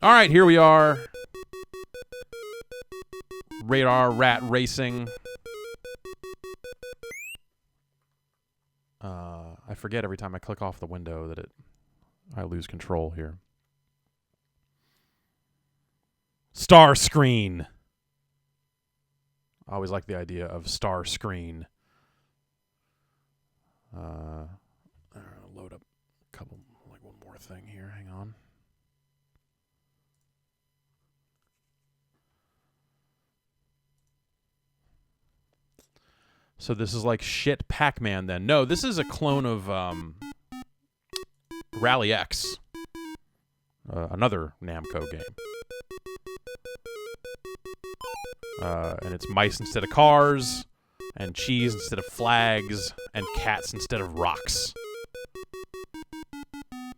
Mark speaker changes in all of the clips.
Speaker 1: All right, here we are. Radar rat racing. I forget every time I click off the window that I lose control here. Star screen. I always like the idea of star screen. Load up a couple, like one more thing here. Hang on. So this is like shit Pac-Man then. No, this is a clone of Rally X. Another Namco game. And it's mice instead of cars, and cheese instead of flags, and cats instead of rocks.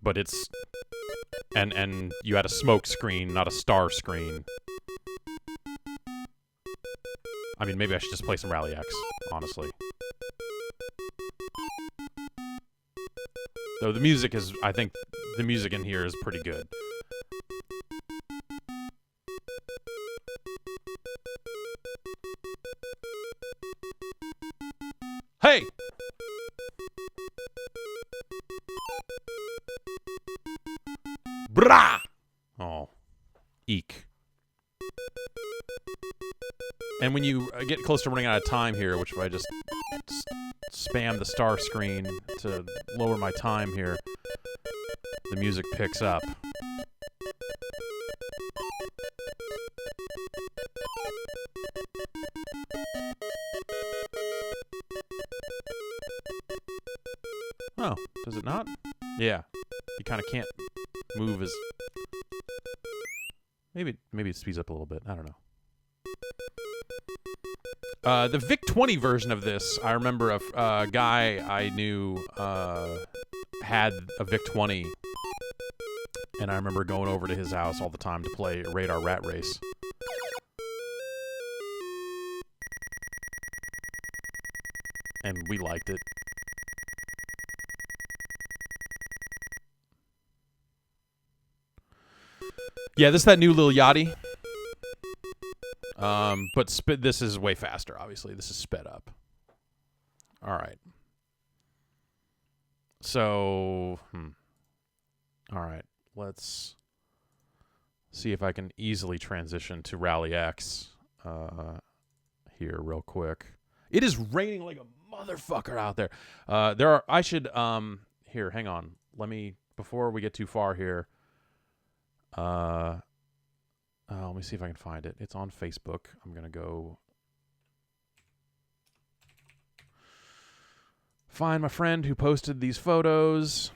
Speaker 1: But it's... And you had a smoke screen, not a star screen. I mean, maybe I should just play some Rally X, honestly. Though the music is... I think the music in here is pretty good. Hey! Brah! Oh. Eek. And when you get close to running out of time here, which if I just spam the star screen to lower my time here, the music picks up. Oh, does it not? Yeah. You kind of can't move as... Maybe it speeds up a little bit. I don't know. The VIC-20 version of this, I remember a guy I knew had a VIC-20, and I remember going over to his house all the time to play Radar Rat Race. And we liked it. Yeah, this is that new Lil Yachty. But this is way faster, obviously. This is sped up. All right. So, all right. Let's see if I can easily transition to Rally X here real quick. It is raining like a motherfucker out there. Here, hang on. Before we get too far here, let me see if I can find it. It's on Facebook. I'm going to go find my friend who posted these photos.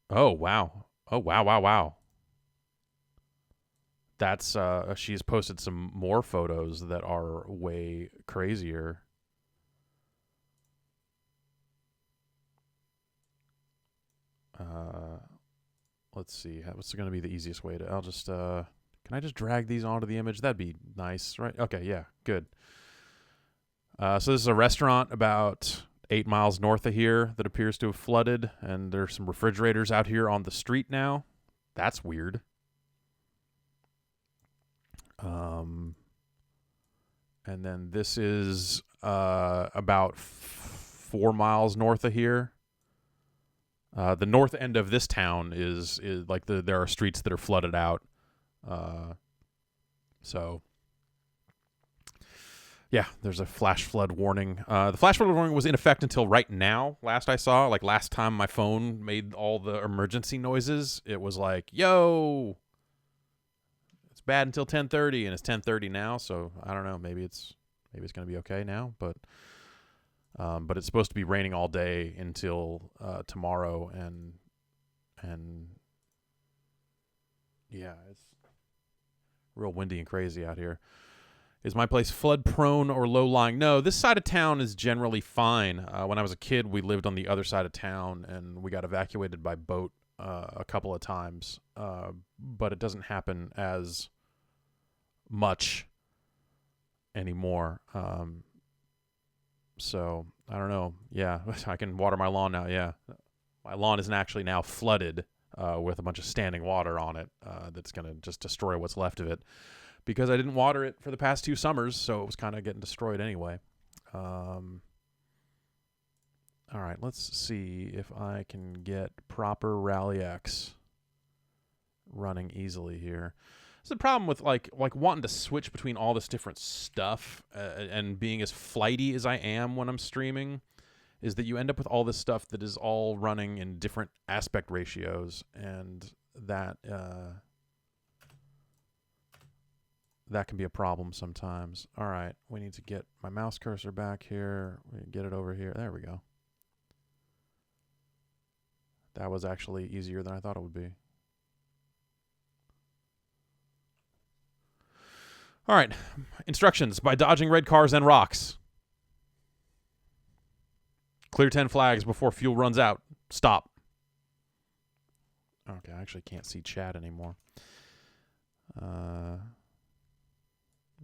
Speaker 1: Oh, wow. Oh, wow. That's, she's posted some more photos that are way crazier. Let's see. What's going to be the easiest way to... I'll just... can I just drag these onto the image? That'd be nice, right? Okay, yeah, good. So this is a restaurant about 8 miles north of here that appears to have flooded, and there's some refrigerators out here on the street now. That's weird. And then this is about 4 miles north of here. The north end of this town is like there are streets that are flooded out. So yeah, there's a flash flood warning. The flash flood warning was in effect until right now. Last I saw, like last time my phone made all the emergency noises, it was like, yo, it's bad until 10:30, and it's 10:30 now. So I don't know. Maybe it's going to be okay now, but it's supposed to be raining all day until tomorrow, and yeah, it's real windy and crazy out here. Is my place flood prone or low lying? No, this side of town is generally fine. When I was a kid, we lived on the other side of town, and we got evacuated by boat a couple of times, but it doesn't happen as much anymore. So I don't know. Yeah, I can water my lawn now. Yeah, my lawn isn't actually now flooded with a bunch of standing water on it that's going to just destroy what's left of it because I didn't water it for the past 2 summers, so it was kind of getting destroyed anyway. All right, let's see if I can get proper Rally X running easily here. It's the problem with like wanting to switch between all this different stuff and being as flighty as I am when I'm streaming is that you end up with all this stuff that is all running in different aspect ratios, and that that can be a problem sometimes. All right, we need to get my mouse cursor back here. We get it over here. There we go. That was actually easier than I thought it would be. All right, instructions. By dodging red cars and rocks. Clear 10 flags before fuel runs out. Stop. Okay, I actually can't see chat anymore. Maybe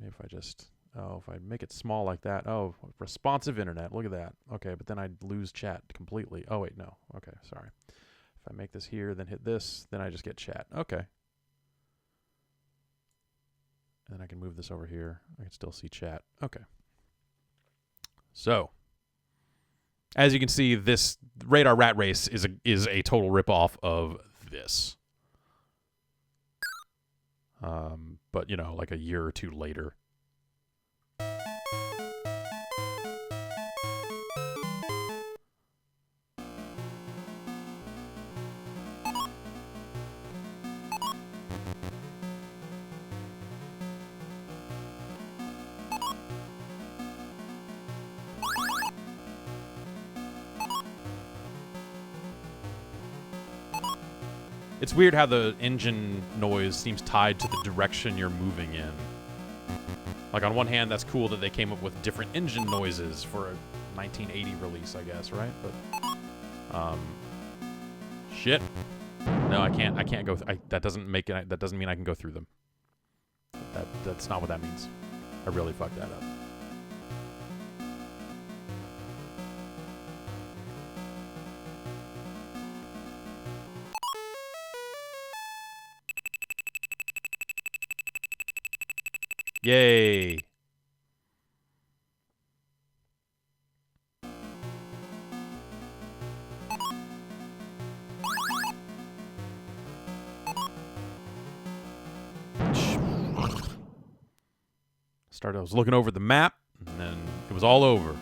Speaker 1: if I just... Oh, if I make it small like that. Oh, responsive internet. Look at that. Okay, but then I'd lose chat completely. Oh, wait, no. Okay, sorry. If I make this here, then hit this, then I just get chat. Okay. And then I can move this over here. I can still see chat. Okay. So, as you can see, this Radar Rat Race is a total ripoff of this. But, you know, like a year or 2 later. It's weird how the engine noise seems tied to the direction you're moving in. Like, on one hand, that's cool that they came up with different engine noises for a 1980 release, I guess, right? But, shit. No, I can't go. That doesn't make it. That doesn't mean I can go through them. That's not what that means. I really fucked that up. Yay. I was looking over the map, and then it was all over.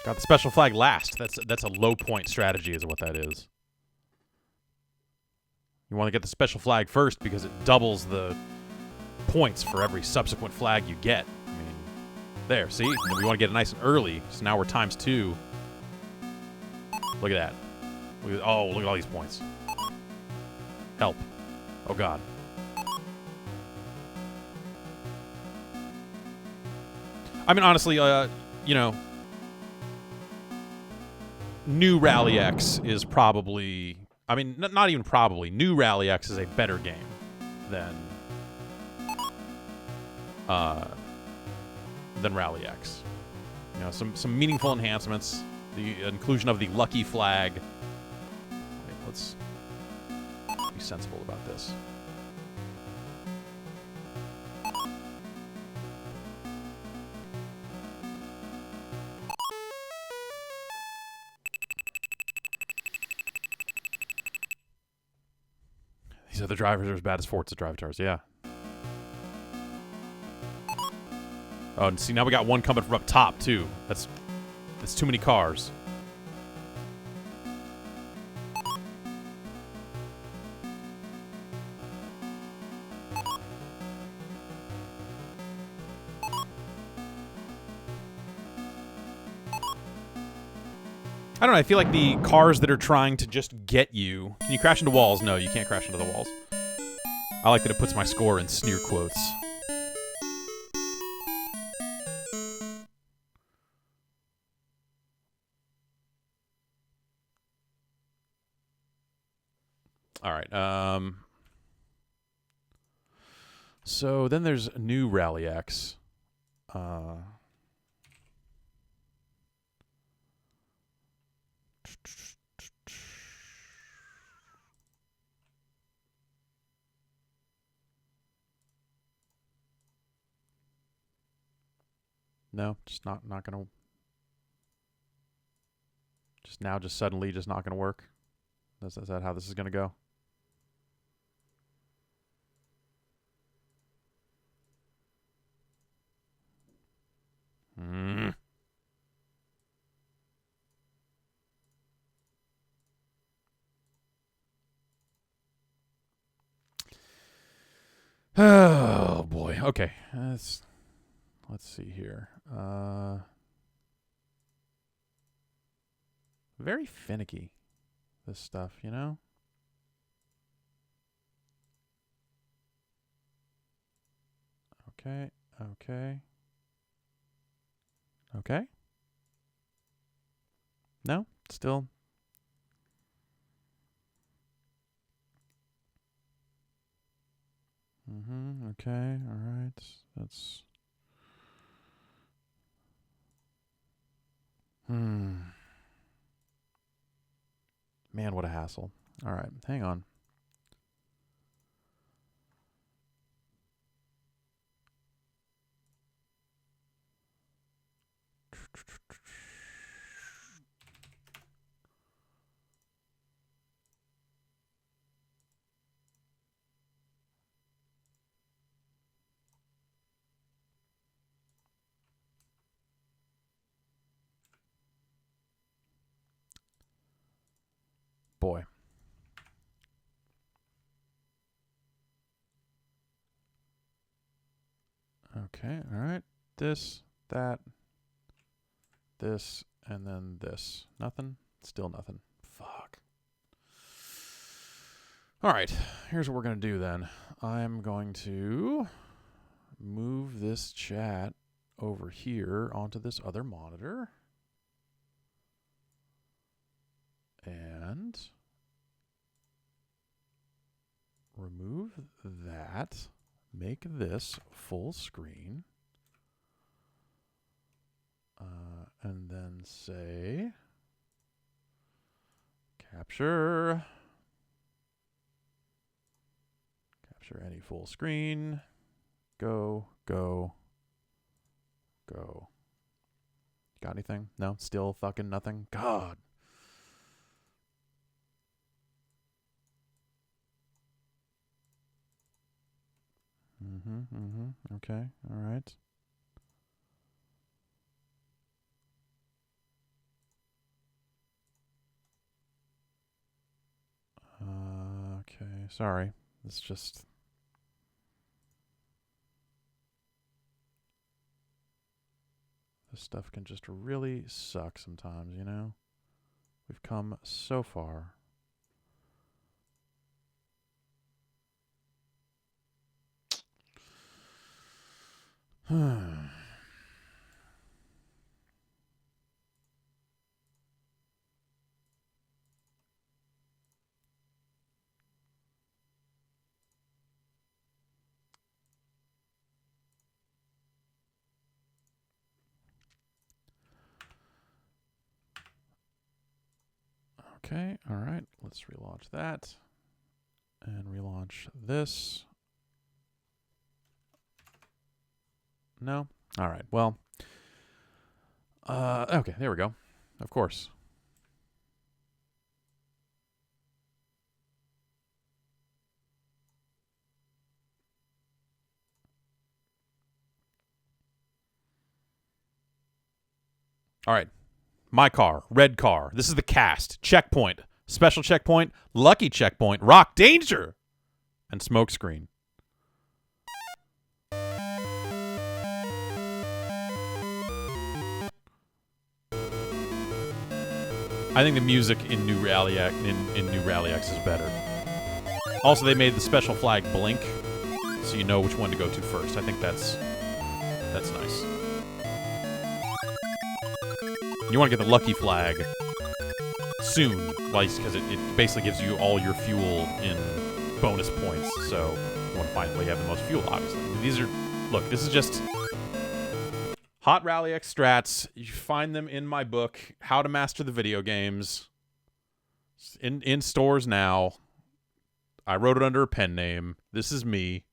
Speaker 1: Got the special flag last. That's a low point strategy is what that is. You want to get the special flag first because it doubles the points for every subsequent flag you get. I mean, there, see? And we want to get it nice and early, so now we're times 2. Look at that. Look at all these points. Help. Oh, God. I mean, honestly, you know, new Rally X is probably... I mean, not even probably. New Rally X is a better game than Rally X. You know, some meaningful enhancements. The inclusion of the lucky flag. Wait, let's be sensible about this. These other drivers are as bad as Forza drivers, yeah. Oh, and see, now we got one coming from up top, too. That's too many cars. I don't know, I feel like the cars that are trying to just get you... Can you crash into walls? No, you can't crash into the walls. I like that it puts my score in sneer quotes. All right. So then there's new Rally X. No, just not gonna. Just suddenly, just not gonna work. Is that how this is gonna go? Mm. Oh boy. Okay. Let's see here. Very finicky, this stuff, you know? Okay. Okay. Okay. No, still. Okay. All right. That's. Man, what a hassle. All right. Hang on. Boy. Okay, all right. This, that, this, and then this. Nothing? Still nothing. Fuck. All right, here's what we're going to do then. I'm going to move this chat over here onto this other monitor. And remove that. Make this full screen. And then say capture any full screen. Go. Got anything? No? Still fucking nothing? God. Okay, all right. Okay, sorry. It's just... This stuff can just really suck sometimes, you know? We've come so far. Okay, all right. Let's relaunch that. launch this. No? All right. Well, okay, there we go. Of course. All right. My car, red car. This is the cast. Checkpoint. Special checkpoint. Lucky checkpoint. Rock danger. And smoke screen. I think the music in New Rally X is better. Also, they made the special flag blink, so you know which one to go to first. I think that's nice. You want to get the lucky flag soon, because it basically gives you all your fuel in bonus points. So you want to find where you have the most fuel, obviously. These are, look, this is just Hot Rally X strats. You find them in my book, How to Master the Video Games. In stores now. I wrote it under a pen name. This is me.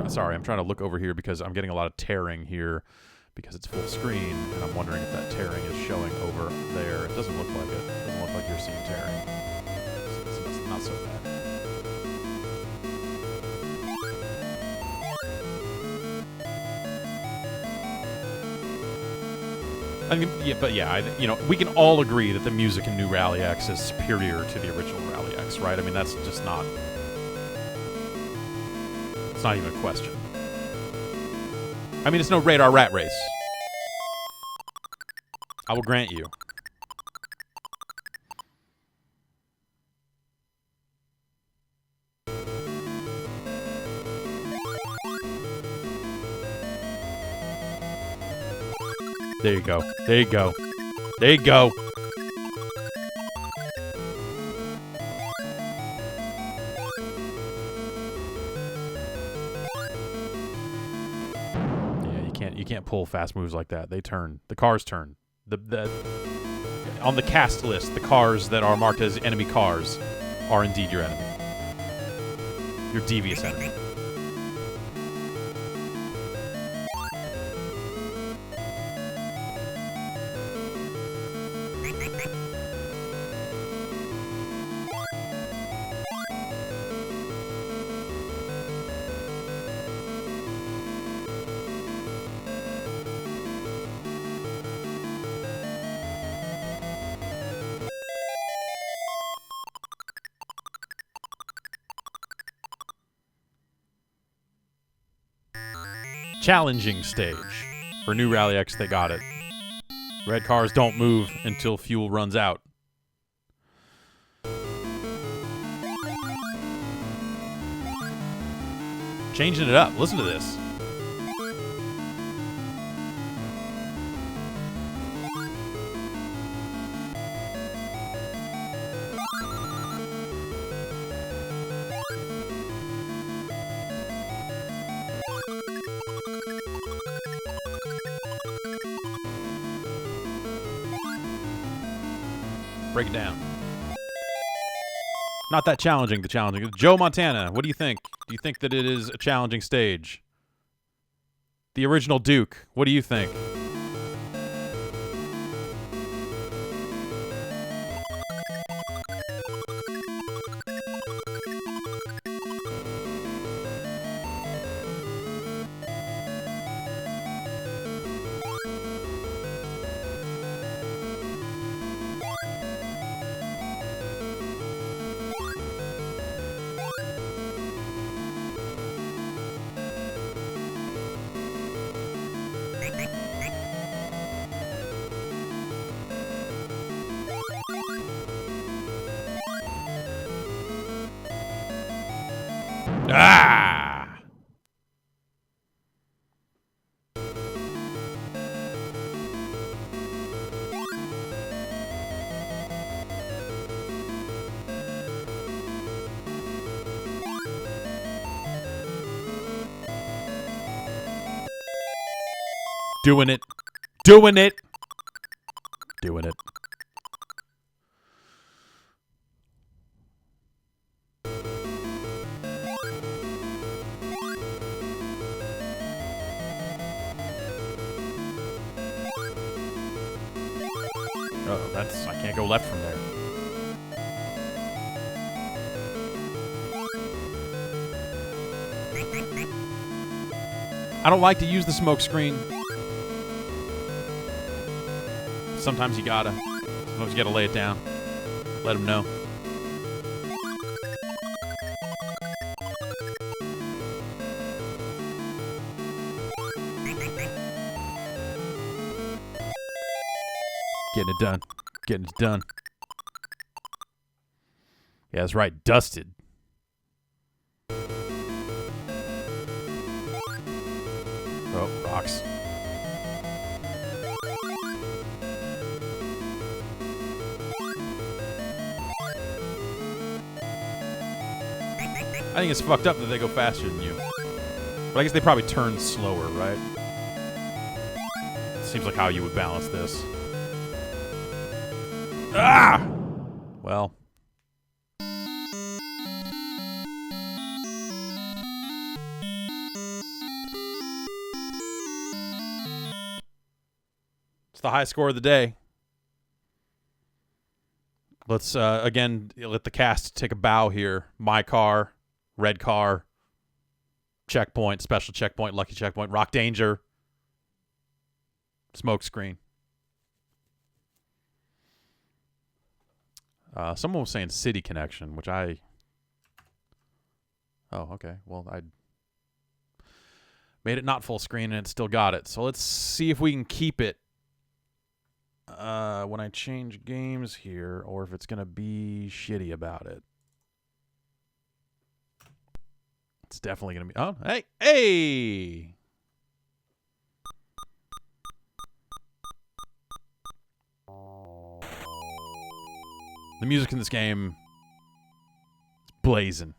Speaker 1: Sorry, I'm trying to look over here because I'm getting a lot of tearing here because it's full screen, and I'm wondering if that tearing is showing over there. It doesn't look like it. It doesn't look like you're seeing tearing. It's not so bad. I mean, we can all agree that the music in New Rally X is superior to the original Rally X, right? I mean, that's just not... It's not even a question. I mean, it's no Radar Rat Race. I will grant you. There you go. There you go. There you go. You can't pull fast moves like that. They turn. The cars turn. On the cast list, the cars that are marked as enemy cars are indeed your enemy. Your devious enemy. Challenging stage. For New Rally X, they got it. Red cars don't move until fuel runs out. Changing it up. Listen to this. Break it down. Not that challenging, the challenging. Joe Montana, what do you think? Do you think that it is a challenging stage? The original Duke, what do you think? Ah! Doing it. Doing it. Doing it. Oh, I can't go left from there. I don't like to use the smoke screen. Sometimes you gotta. Sometimes you gotta lay it down. Let them know. Getting it done. Getting it done. Yeah, that's right. Dusted. Oh, rocks. I think it's fucked up that they go faster than you. But I guess they probably turn slower, right? Seems like how you would balance this. Ah! Well. It's the high score of the day. Let's, again, let the cast take a bow here. My car, red car, checkpoint, special checkpoint, lucky checkpoint, rock danger, smoke screen. Someone was saying city connection, which I... Oh, okay. Well, I made it not full screen and it still got it. So let's see if we can keep it when I change games here, or if it's going to be shitty about it. It's definitely going to be... Oh, hey! Hey! The music in this game is blazing.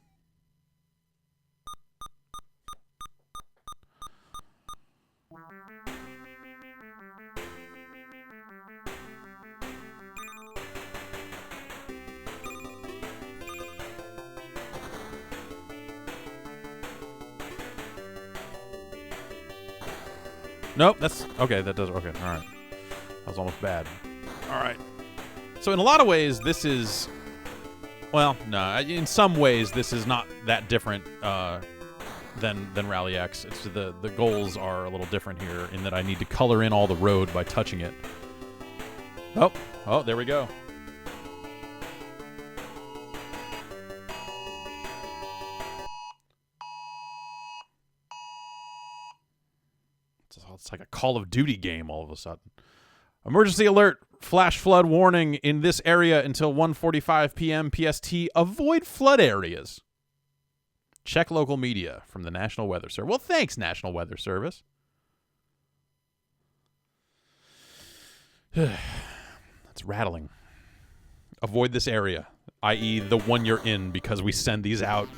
Speaker 1: Nope, that's... Okay, that does... Okay, all right. That was almost bad. All right. So in a lot of ways, this is... Well, no. In some ways, this is not that different than Rally X. It's the goals are a little different here in that I need to color in all the road by touching it. Oh, there we go. It's like a Call of Duty game all of a sudden. Emergency alert. Flash flood warning in this area until 1:45 p.m. PST. Avoid flood areas. Check local media from the National Weather Service. Well, thanks, National Weather Service. That's rattling. Avoid this area, i.e. the one you're in, because we send these out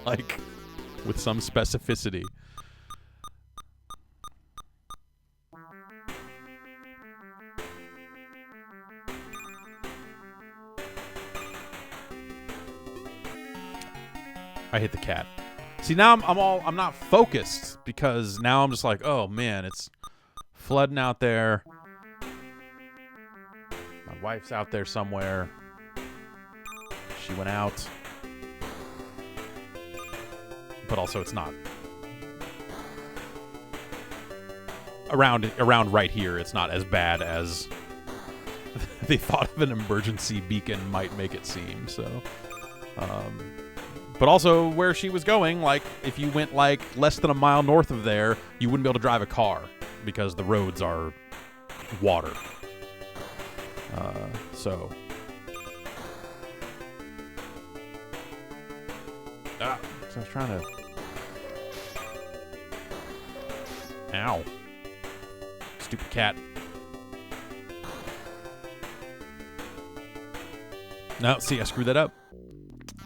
Speaker 1: like with some specificity. I hit the cat. See, now I'm not focused because now I'm just like, oh man, it's flooding out there. My wife's out there somewhere. She went out. But also it's not. Around right here, it's not as bad as they thought of an emergency beacon might make it seem, so but also where she was going, like if you went like less than a mile north of there, you wouldn't be able to drive a car because the roads are water. So I was trying to... Ow. Stupid cat. No, see, I screwed that up.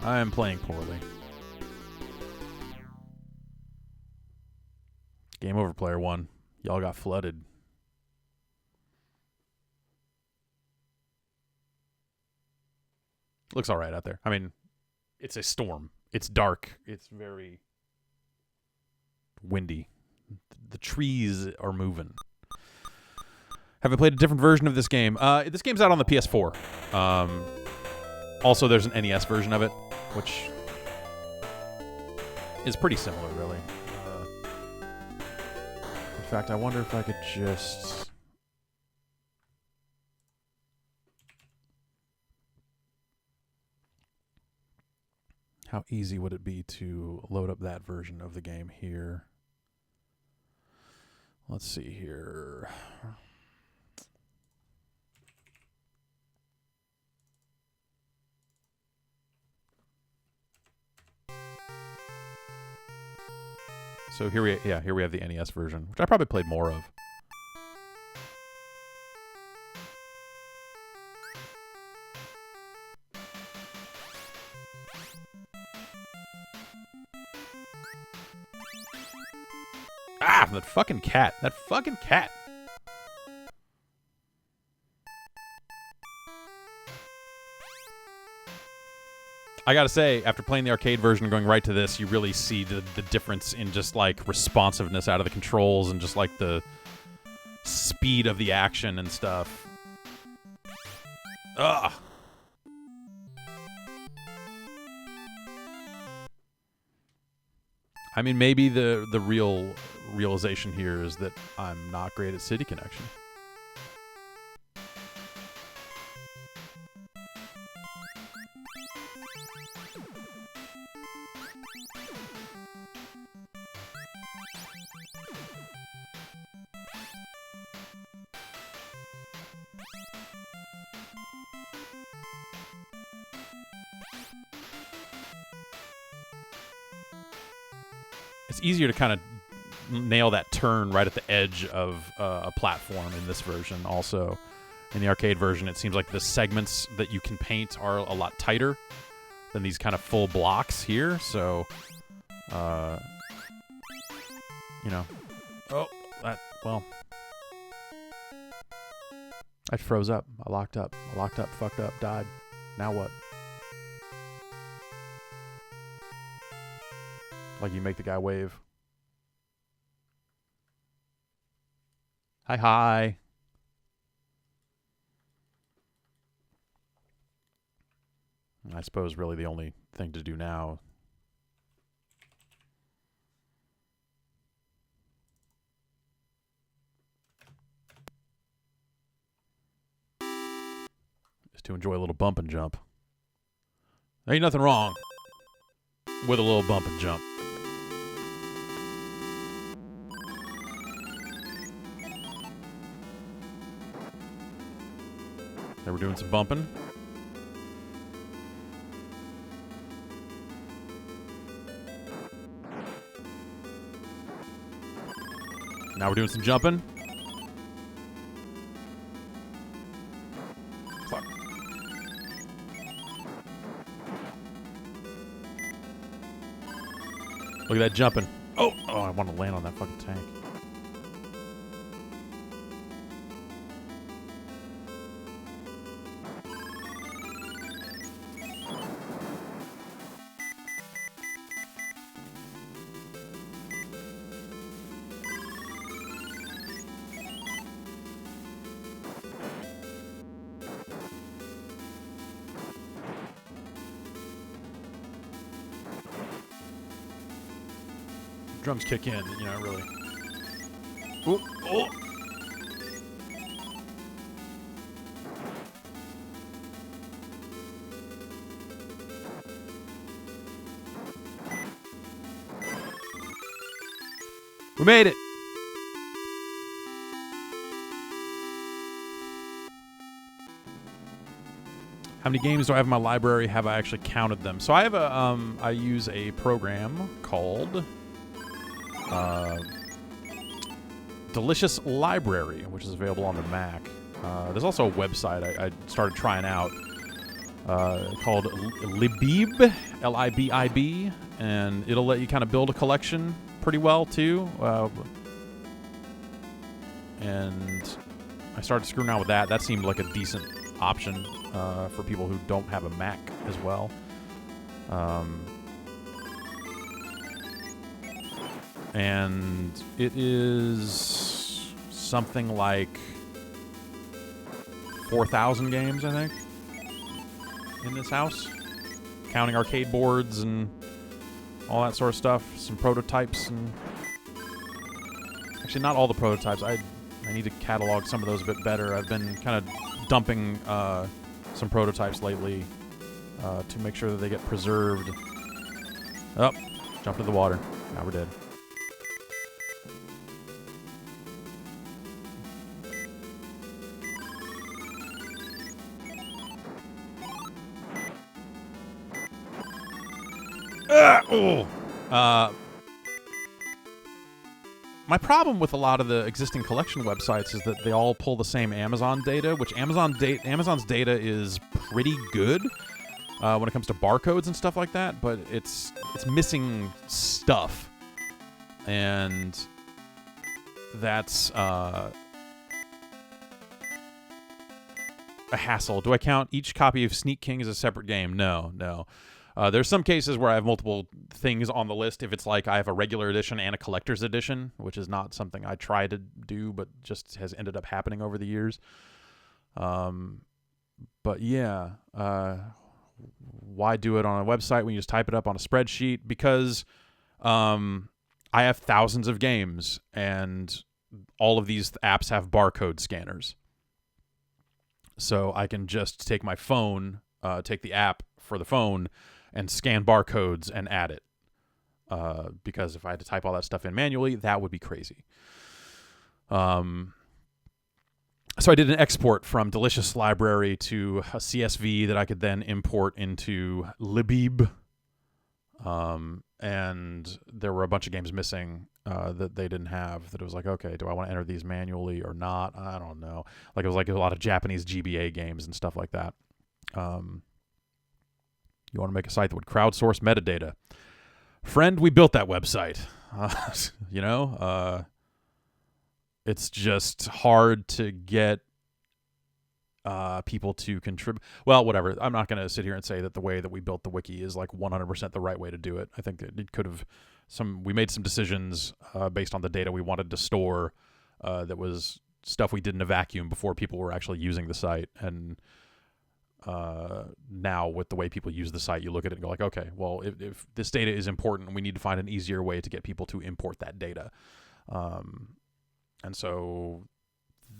Speaker 1: I am playing poorly. Game over, player one. Y'all got flooded. Looks all right out there. I mean, it's a storm. It's dark. It's very windy. The trees are moving. Have I played a different version of this game? This game's out on the PS4. Also, there's an NES version of it, which is pretty similar, really. In fact, I wonder if I could just... How easy would it be to load up that version of the game here? Let's see here. So here we have the NES version, which I probably played more of. Ah, that fucking cat. That fucking cat. I gotta say, after playing the arcade version and going right to this, you really see the difference in just, like, responsiveness out of the controls and just, like, the speed of the action and stuff. Ugh. I mean, maybe the real realization here is that I'm not great at City Connection. It's easier to kind of nail that turn right at the edge of a platform in this version. Also, in the arcade version, it seems like the segments that you can paint are a lot tighter than these kind of full blocks here. So, you know, well, I froze up. I locked up, fucked up, died. Now what? Like you make the guy wave. Hi. I suppose really the only thing to do now is to enjoy a little bump and jump. There ain't nothing wrong with a little bump and jump. Now we're doing some bumping. Now we're doing some jumping. Fuck. Look at that jumping. Oh, I want to land on that fucking tank. Drums kick in, you know, really. Ooh, oh. We made it. How many games do I have in my library? Have I actually counted them? So I have I use a program called Delicious Library, which is available on the Mac. There's also a website I started trying out called Libib, L-I-B-I-B, and it'll let you kind of build a collection pretty well, too. and I started screwing around with that. That seemed like a decent option for people who don't have a Mac as well. And it is something like 4,000 games, I think, in this house, counting arcade boards and all that sort of stuff. Some prototypes, and actually not all the prototypes. I need to catalog some of those a bit better. I've been kind of dumping some prototypes lately to make sure that they get preserved. Oh, jumped in the water. Now we're dead. My problem with a lot of the existing collection websites is that they all pull the same Amazon data, which Amazon's data is pretty good when it comes to barcodes and stuff like that, but it's missing stuff, and that's a hassle. Do I count each copy of Sneak King as a separate game? No. There's some cases where I have multiple things on the list. If it's like I have a regular edition and a collector's edition, which is not something I try to do, but just has ended up happening over the years. But yeah, why do it on a website when you just type it up on a spreadsheet? Because I have thousands of games, and all of these apps have barcode scanners. So I can just take my phone, take the app for the phone, and scan barcodes and add it. Because if I had to type all that stuff in manually, that would be crazy. So I did an export from Delicious Library to a CSV that I could then import into Libib. And there were a bunch of games missing that they didn't have, that it was like, okay, do I want to enter these manually or not? I don't know. Like, it was like a lot of Japanese GBA games and stuff like that. You want to make a site that would crowdsource metadata. Friend, we built that website. It's just hard to get people to contribute. Well, whatever. I'm not going to sit here and say that the way that we built the wiki is like 100% the right way to do it. I think that it could have we made some decisions based on the data we wanted to store that was stuff we did in a vacuum before people were actually using the site. And now with the way people use the site, you look at it and go like, okay, well, if this data is important, we need to find an easier way to get people to import that data. And so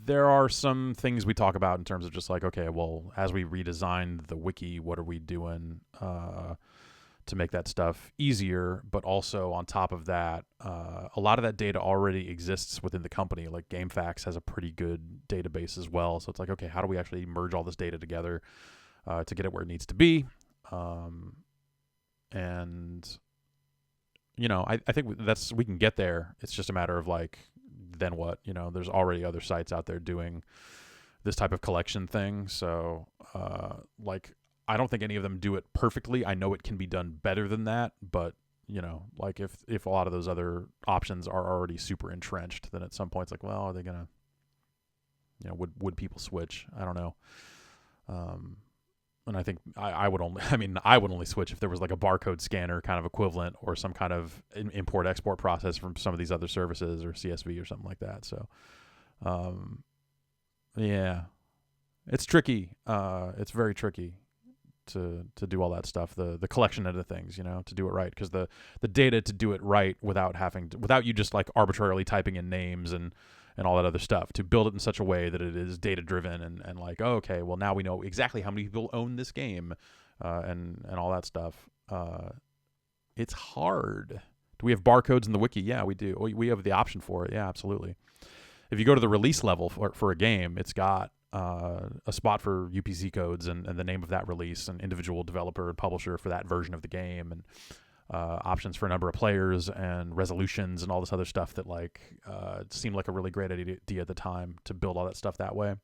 Speaker 1: there are some things we talk about in terms of just like, okay, well, as we redesigned the wiki, what are we doing to make that stuff easier? But also on top of that, a lot of that data already exists within the company. Like GameFAQs has a pretty good database as well. So it's like, okay, how do we actually merge all this data together to get it where it needs to be? And I think we can get there. It's just a matter of like, then what? There's already other sites out there doing this type of collection thing. So I don't think any of them do it perfectly. I know it can be done better than that, but like if a lot of those other options are already super entrenched, then at some point it's like, well, are they gonna, would people switch? I don't know. And I think I would only switch if there was like a barcode scanner kind of equivalent, or some kind of import export process from some of these other services, or CSV or something like that. So, yeah, it's tricky. It's very tricky to do all that stuff, the collection of the things, to do it right, because the data to do it right without you just like arbitrarily typing in names and all that other stuff, to build it in such a way that it is data driven and like, oh, okay, well, now we know exactly how many people own this game and all that stuff. It's hard. Do we have barcodes in the wiki? Yeah, we do. We have the option for it. Yeah, absolutely. If you go to the release level for a game, it's got a spot for UPC codes and the name of that release, and individual developer and publisher for that version of the game, and options for a number of players and resolutions and all this other stuff that seemed like a really great idea at the time to build all that stuff that way.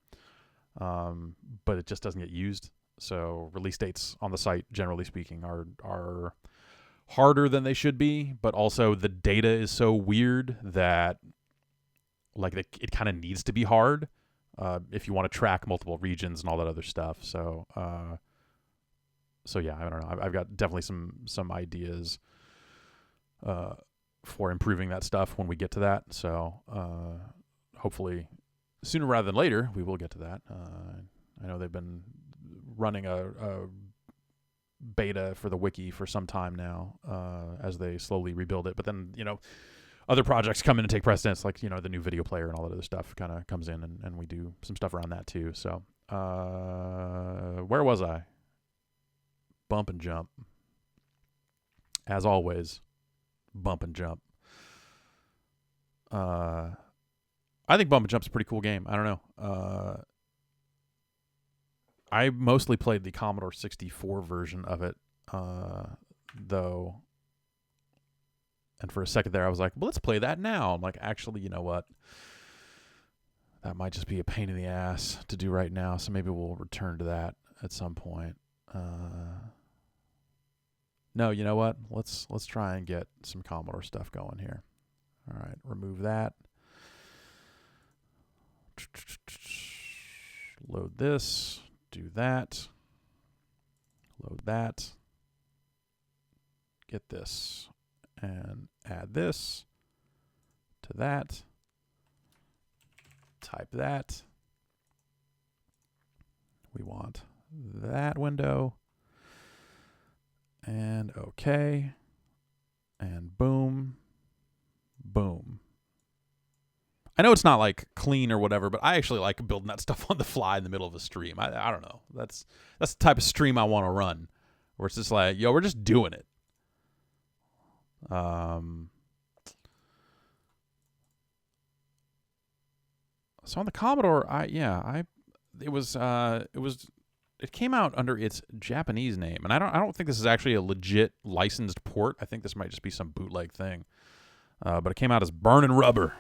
Speaker 1: But it just doesn't get used. So release dates on the site, generally speaking, are harder than they should be, but also the data is so weird that like it kind of needs to be hard if you want to track multiple regions and all that other stuff. So yeah, I don't know. I've got definitely some ideas for improving that stuff when we get to that. So hopefully sooner rather than later we will get to that. I know they've been running a beta for the wiki for some time now as they slowly rebuild it. But then, other projects come in and take precedence, like, the new video player and all that other stuff kind of comes in, and we do some stuff around that too. So where was I? Bump and jump. As always, bump and jump. I think Bump and Jump's a pretty cool game. I don't know. I mostly played the Commodore 64 version of it, though. And for a second there, I was like, well, let's play that now. I'm like, actually, you know what? That might just be a pain in the ass to do right now, so maybe we'll return to that at some point. No, you know what? Let's try and get some Commodore stuff going here. All right, remove that. Load this. Do that. Load that. Get this. And add this to that. Type that. We want that window. And OK. And boom. Boom. I know it's not like clean or whatever, but I actually like building that stuff on the fly in the middle of a stream. I don't know. That's the type of stream I want to run, where it's just like, yo, we're just doing it. So on the Commodore, it came out under its Japanese name, and I don't think this is actually a legit licensed port. I think this might just be some bootleg thing. But it came out as Burnin' Rubber.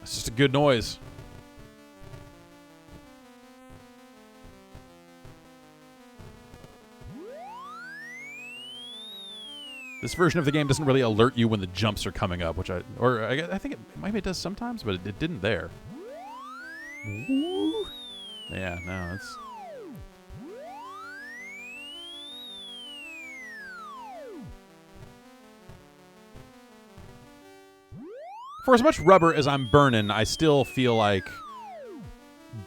Speaker 1: It's just a good noise. This version of the game doesn't really alert you when the jumps are coming up, which I think maybe it does sometimes, but it didn't there. Yeah, no, it's... For as much rubber as I'm burning, I still feel like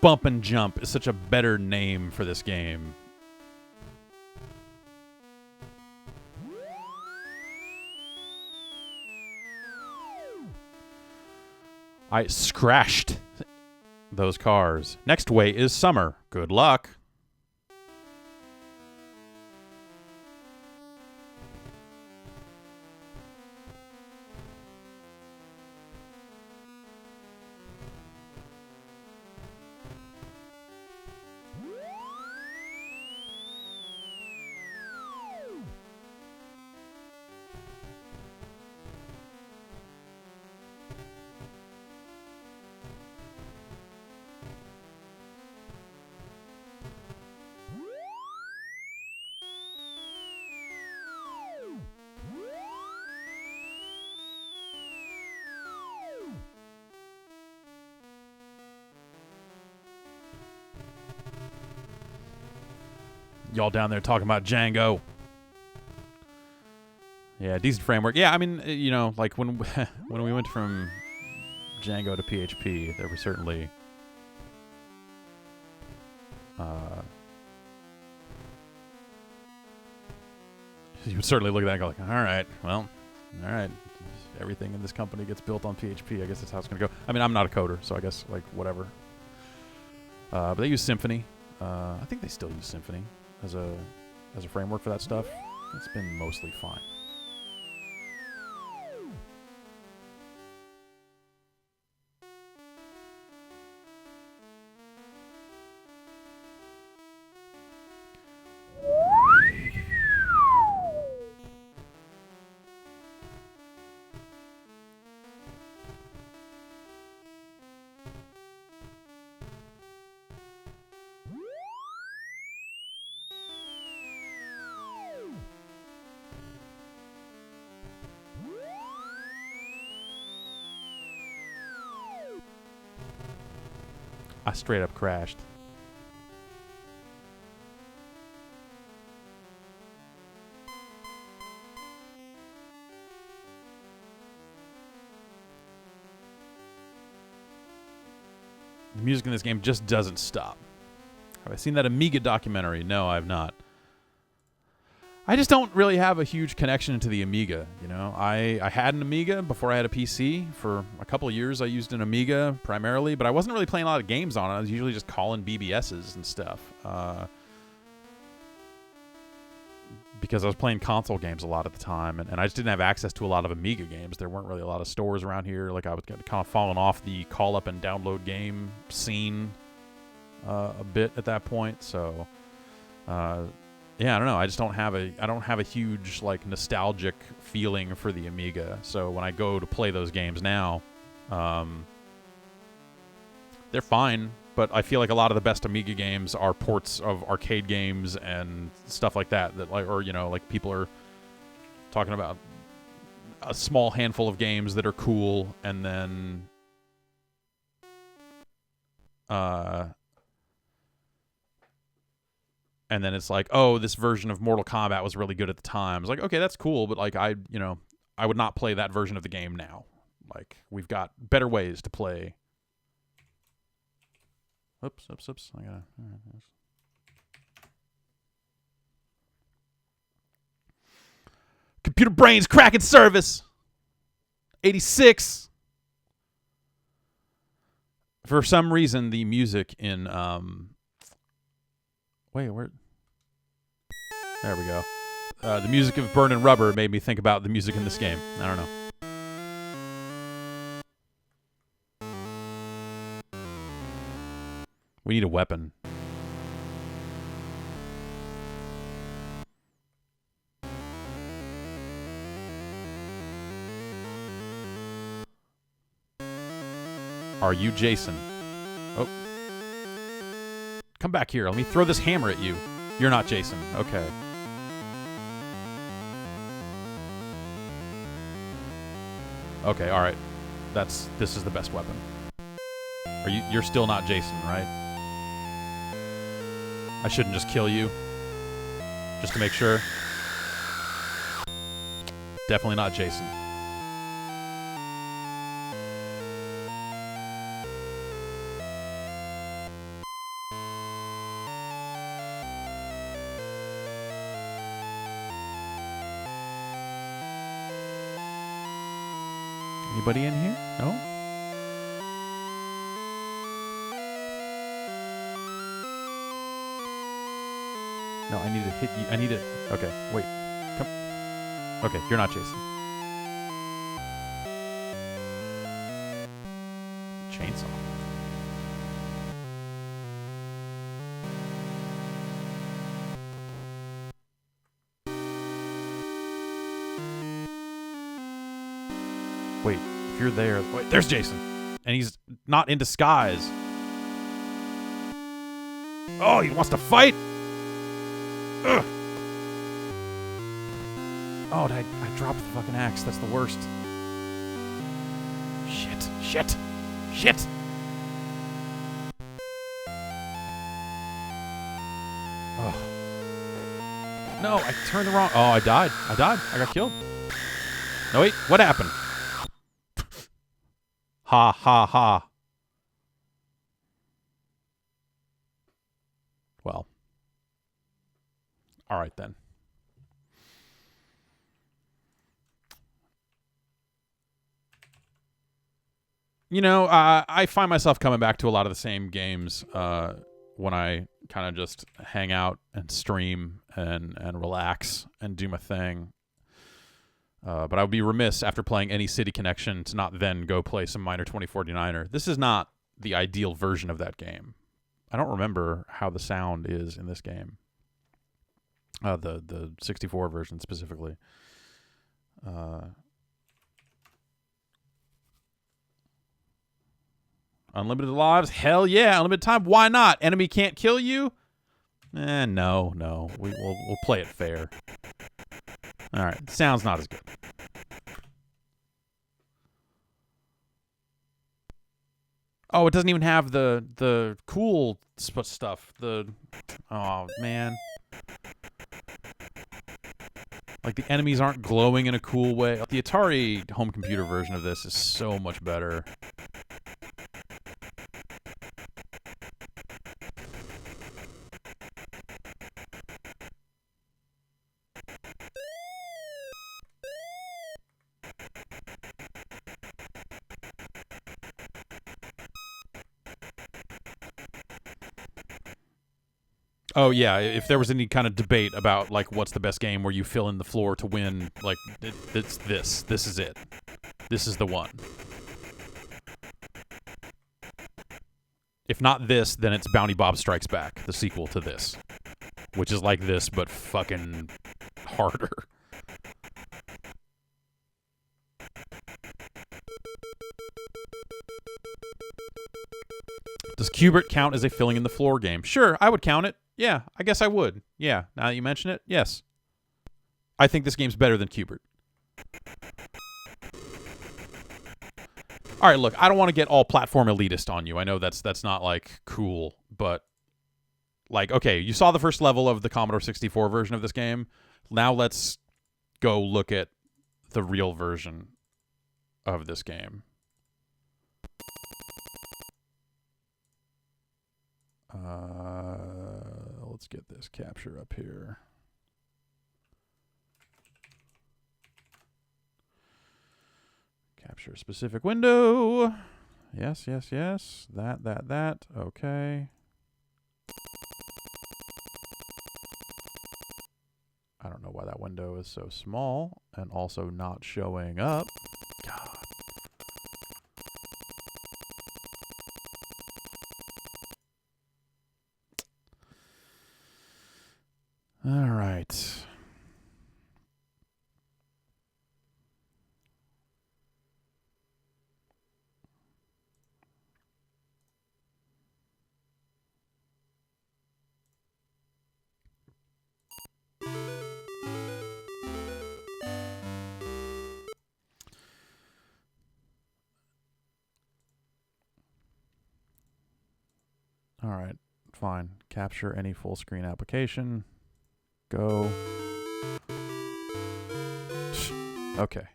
Speaker 1: Bump and Jump is such a better name for this game. I scratched those cars. Next way is summer. Good luck. Y'all down there talking about Django. Yeah, decent framework. Yeah, I mean, like when we went from Django to PHP, there were certainly you would certainly look at that and go like, all right, everything in this company gets built on PHP. I guess that's how it's going to go. I mean, I'm not a coder, so I guess, like, whatever. But they use Symfony. I think they still use Symfony as a framework for that stuff. It's been mostly fine. I straight up crashed. The music in this game just doesn't stop. Have I seen that Amiga documentary? No, I have not. I just don't really have a huge connection to the Amiga, you know. I had an Amiga before I had a PC. For a couple of years I used an Amiga primarily, but I wasn't really playing a lot of games on it. I was usually just calling BBSs and stuff. Because I was playing console games a lot at the time, and I just didn't have access to a lot of Amiga games. There weren't really a lot of stores around here. Like, I was kind of falling off the call-up and download game scene a bit at that point, so... yeah, I don't know. I just don't have a huge like nostalgic feeling for the Amiga. So when I go to play those games now, they're fine. But I feel like a lot of the best Amiga games are ports of arcade games and stuff like that. That like, or you know, like people are talking about a small handful of games that are cool, and then and then it's like, oh, this version of Mortal Kombat was really good at the time. It's like, okay, that's cool, but like I would not play that version of the game now. Like, we've got better ways to play. Oops. I gotta. Computer brains cracking service. 86. For some reason, the music in wait, where? There we go. The music of Burnin' Rubber made me think about the music in this game. I don't know. We need a weapon. Are you Jason? Oh. Come back here. Let me throw this hammer at you. You're not Jason. Okay. Okay, all right. This is the best weapon. You're still not Jason, right? I shouldn't just kill you. Just to make sure. Definitely not Jason. Anybody in here? No? No, I need to hit you. I need to... Okay, wait. Come. Okay, you're not Jason. Chainsaw. Wait, if you're there... Wait, there's Jason. And he's not in disguise. Oh, he wants to fight? Ugh. Oh, I dropped the fucking axe. That's the worst. Shit. Oh. No, I turned the wrong... Oh, I died. I got killed. No, wait. What happened? Ha, ha, ha. Well. All right, then. You know, I find myself coming back to a lot of the same games when I kind of just hang out and stream and relax and do my thing. But I would be remiss after playing any City Connection to not then go play some Miner 2049er. This is not the ideal version of that game. I don't remember how the sound is in this game. The 64 version specifically. Unlimited lives? Hell yeah. Unlimited time? Why not? Enemy can't kill you? No. We'll play it fair. All right. Sound's not as good. Oh, it doesn't even have the cool stuff. Oh man, like the enemies aren't glowing in a cool way. The Atari home computer version of this is so much better. Oh yeah, if there was any kind of debate about like what's the best game where you fill in the floor to win, like it's this. This is it. This is the one. If not this, then it's Bounty Bob Strikes Back, the sequel to this, which is like this but fucking harder. Does Q*bert count as a filling in the floor game? Sure, I would count it. Yeah, I guess I would. Yeah, now that you mention it, yes. I think this game's better than Q*bert. All right, look, I don't want to get all platform elitist on you. I know that's not like cool, but like, okay, you saw the first level of the Commodore 64 version of this game. Now let's go look at the real version of this game. Let's get this capture up here. Capture a specific window. Yes, yes, yes. That. Okay. I don't know why that window is so small and also not showing up. God. All right. All right, fine. Capture any full screen application. Go. Okay.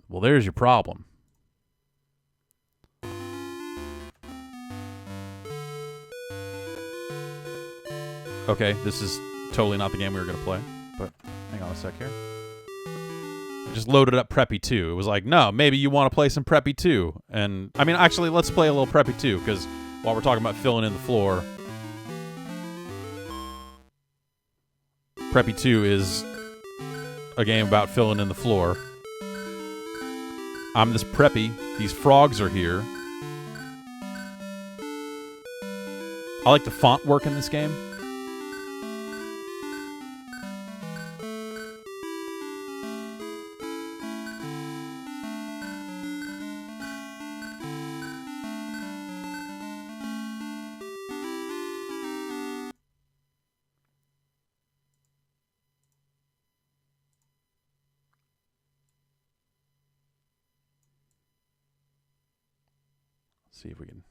Speaker 1: Well, there's your problem. Okay, this is totally not the game we were going to play, but hang on a sec here. I just loaded up Preppy II. It was like, no, maybe you want to play some Preppy II. And, I mean, actually, let's play a little Preppy II, because while we're talking about filling in the floor, Preppy II is a game about filling in the floor. I'm this Preppy. These frogs are here. I like the font work in this game. See if we can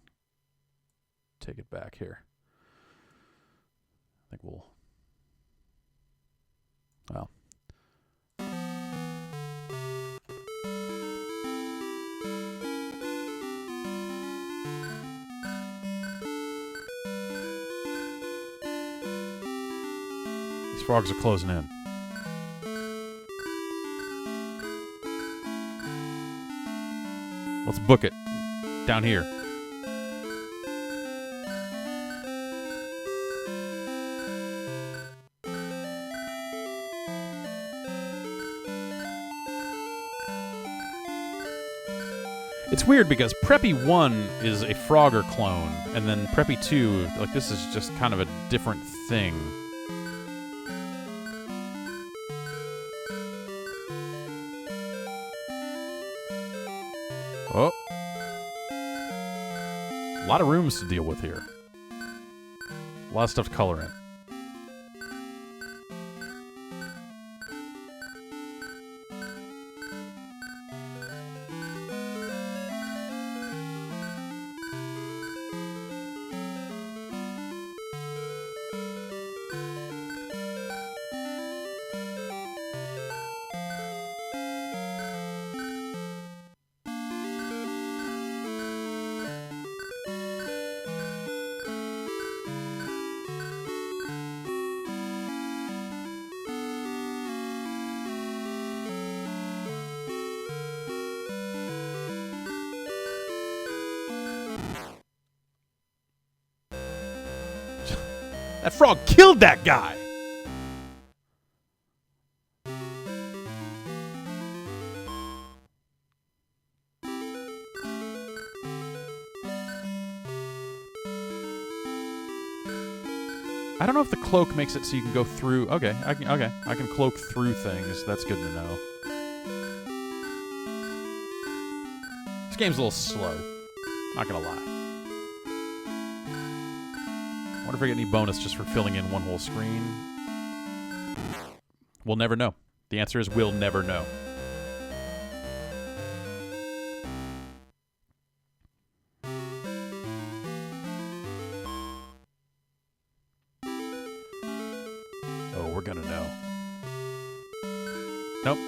Speaker 1: take it back here. I think we'll... Well. These frogs are closing in. Let's book it. Down here. It's weird because Preppy 1 is a Frogger clone, and then Preppy 2, like, this is just kind of a different thing. Oh. A lot of rooms to deal with here. A lot of stuff to color in. That frog killed that guy. I don't know if the cloak makes it so you can go through. Okay, I can cloak through things. That's good to know. This game's a little slow. Not gonna lie. I wonder if I get any bonus just for filling in one whole screen. We'll never know. The answer is we'll never know. We're gonna know. Nope.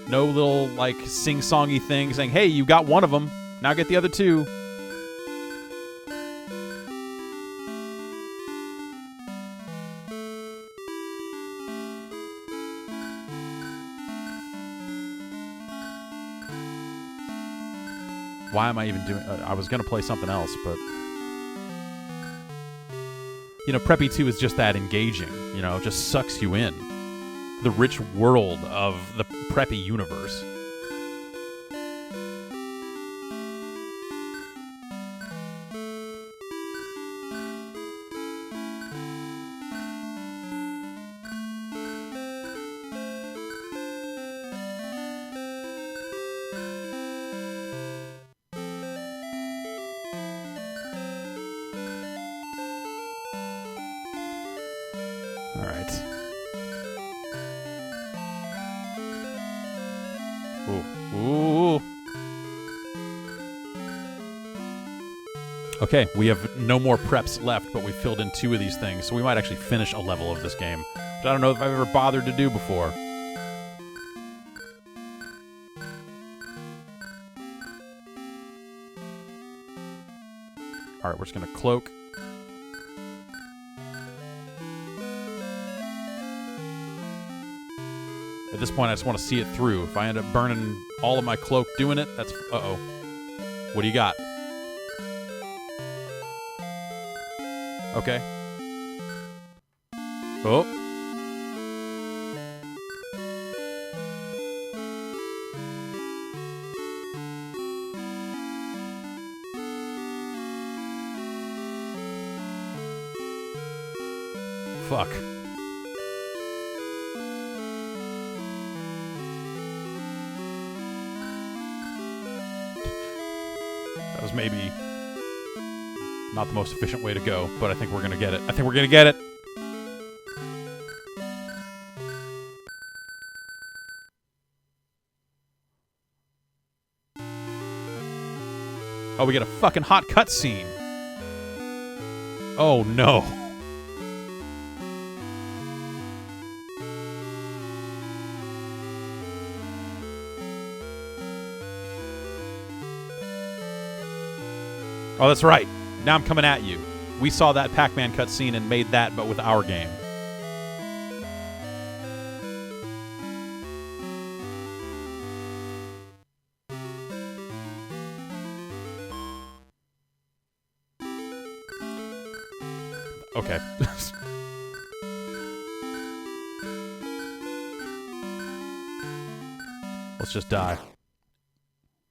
Speaker 1: No little, like, sing-songy thing saying, hey, you got one of them. Now get the other two. Why am I even doing... I was gonna play something else, but... You know, Preppy II is just that engaging. You know, it just sucks you in. The rich world of the Preppy universe. Okay, we have no more preps left, but we filled in 2 of these things, so we might actually finish a level of this game, which I don't know if I've ever bothered to do before. Alright, we're just gonna cloak. At this point, I just want to see it through. If I end up burning all of my cloak doing it, that's... Uh-oh. What do you got? Okay. Oh. Fuck. That was maybe not the most efficient way to go, but I think we're gonna get it. I think we're gonna get it. Oh, we get a fucking hot cutscene. Oh no. Oh, that's right. Now I'm coming at you. We saw that Pac-Man cutscene and made that, but with our game. Okay. Let's just die.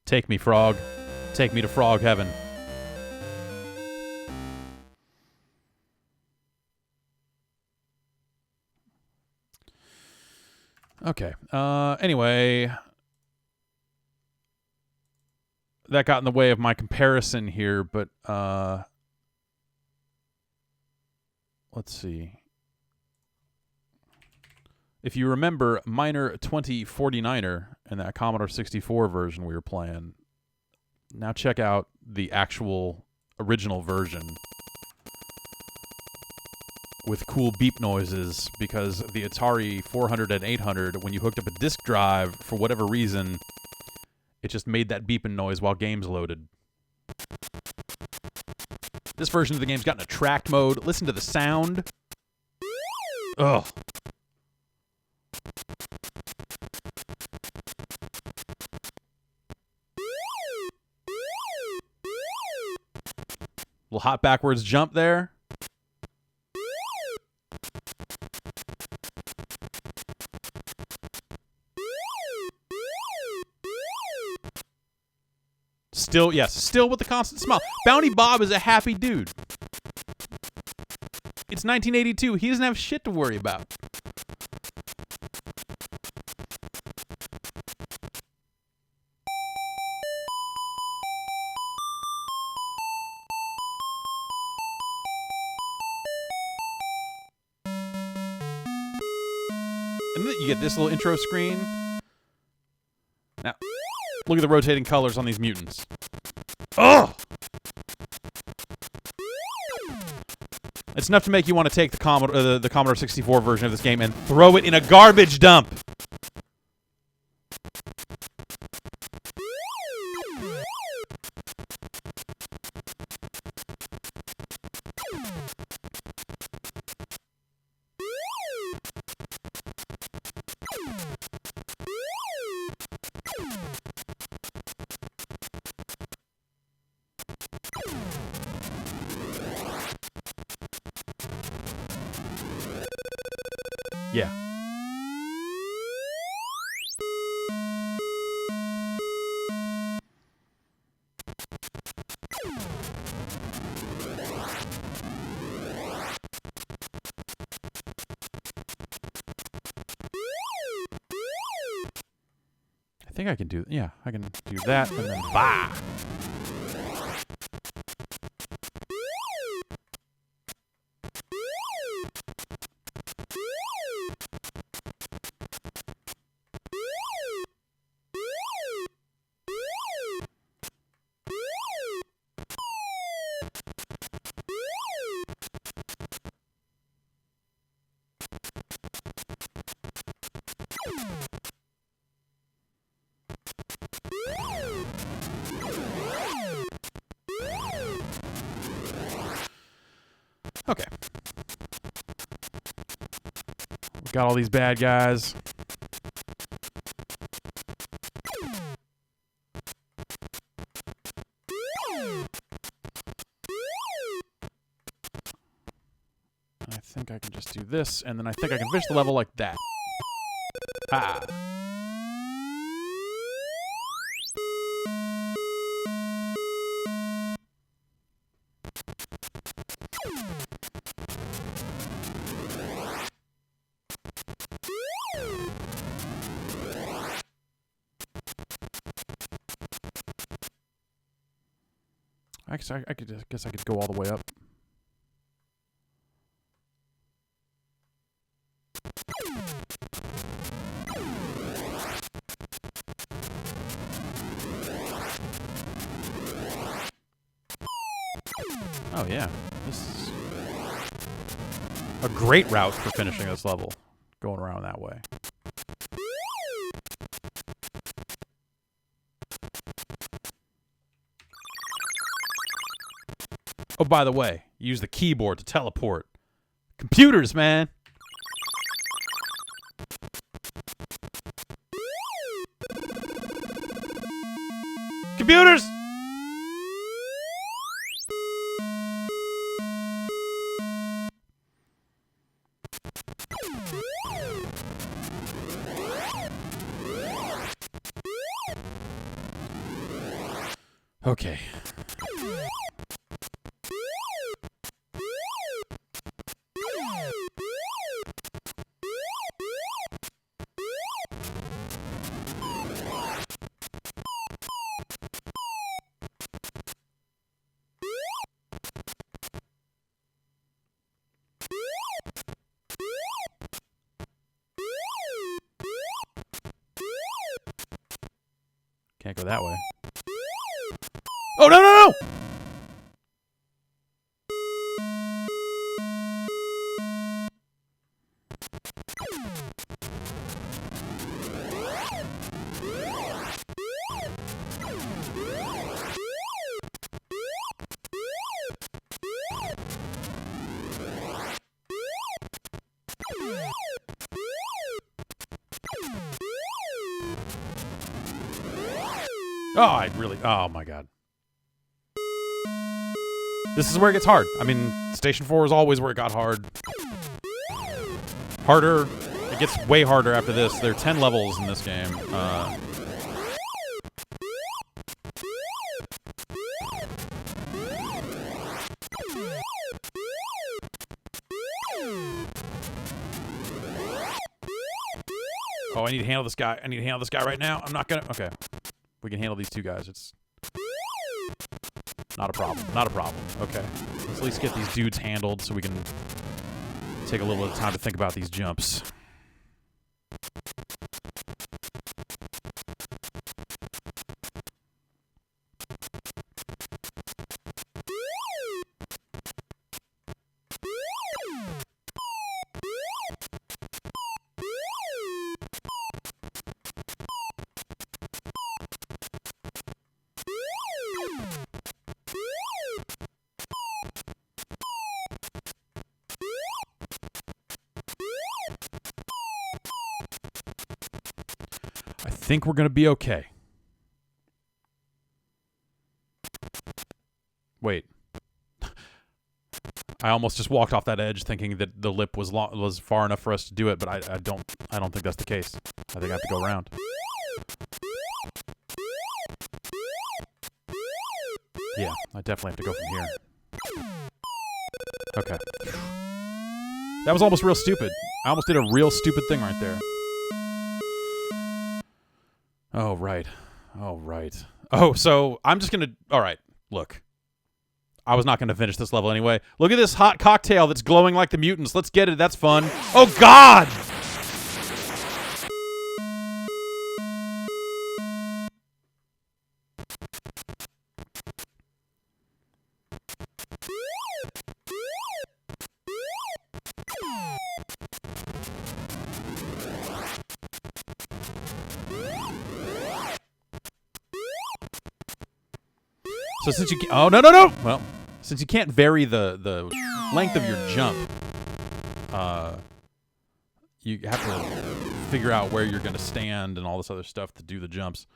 Speaker 1: Take me, frog. Take me to frog heaven. Okay. Anyway, that got in the way of my comparison here, but let's see. If you remember Miner 2049er and that Commodore 64 version we were playing, now check out the actual original version with cool beep noises, because the Atari 400 and 800, when you hooked up a disk drive, for whatever reason, it just made that beeping noise while games loaded. This version of the game's got an attract mode. Listen to the sound. Ugh. Little hop backwards jump there. Still, yes, still with the constant smile. Bounty Bob is a happy dude. It's 1982. He doesn't have shit to worry about. And then you get this little intro screen. Now, look at the rotating colors on these mutants. Ugh! It's enough to make you want to take the Commodore 64 version of this game and throw it in a garbage dump. Yeah. I think I can do, yeah, I can do that and then bah! Okay. We've got all these bad guys. I think I can just do this, and then I think I can finish the level like that. Ah. I guess I could go all the way up. Oh yeah, this is a great route for finishing this level, going around that way. Oh, by the way, use the keyboard to teleport. Computers, man! Computers! Okay. Can't go that way. Oh, no, no, no! Oh, I really... Oh, my God. This is where it gets hard. I mean, Station 4 is always where it got hard. Harder. It gets way harder after this. There are 10 levels in this game. Oh, I need to handle this guy. I need to handle this guy right now. I'm not gonna... Okay. We can handle these two guys. It's not a problem. Not a problem. Okay. Let's at least get these dudes handled so we can take a little bit of time to think about these jumps. I think we're going to be okay. Wait. I almost just walked off that edge thinking that the lip was far enough for us to do it, but I don't think that's the case. I think I have to go around. Yeah, I definitely have to go from here. Okay. That was almost real stupid. I almost did a real stupid thing right there. Oh, right. Oh, right. Oh, so I'm just going to... All right, look. I was not going to finish this level anyway. Look at this hot cocktail that's glowing like the mutants. Let's get it. That's fun. Oh, God! So since you can't... Oh, no, no, no! Well, since you can't vary the length of your jump, you have to figure out where you're going to stand and all this other stuff to do the jumps.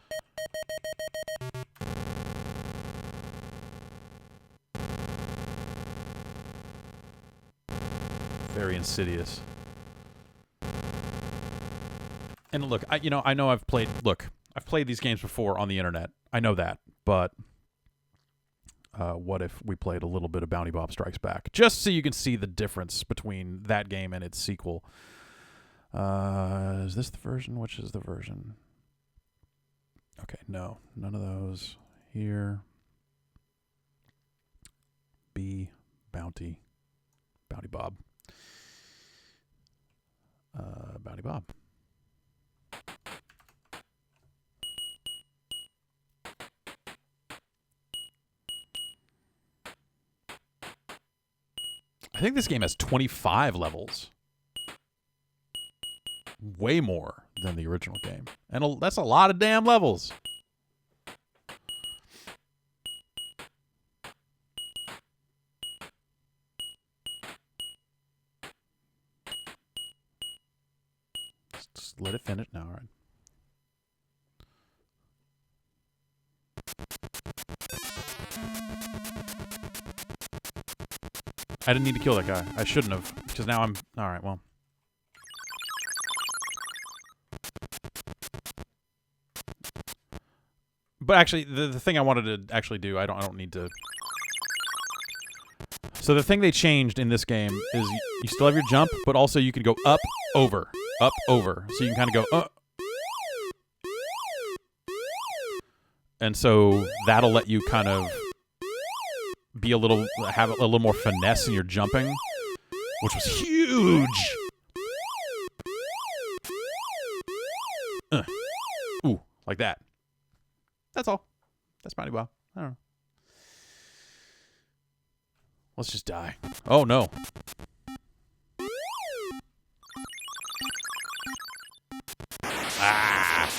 Speaker 1: Very insidious. And look, I know I've played... Look, I've played these games before on the internet. I know that, but... what if we played a little bit of Bounty Bob Strikes Back? Just so you can see the difference between that game and its sequel. Is this the version? Which is the version? Okay, no. None of those. Here. B. Bounty. Bounty Bob. Bounty Bob. I think this game has 25 levels. Way more than the original game. And that's a lot of damn levels. Just let it finish now, all right. I didn't need to kill that guy. I shouldn't have, because now I'm... All right, well. But actually, the thing I wanted to actually do, I don't need to... So the thing they changed in this game is you still have your jump, but also you can go up, over. Up, over. So you can kind of go... And so that'll let you kind of... be a little, have a little more finesse in your jumping, which was huge. Ooh, like that. That's all. That's Bounty Bob. I don't know. Let's just die. Oh no. Ah.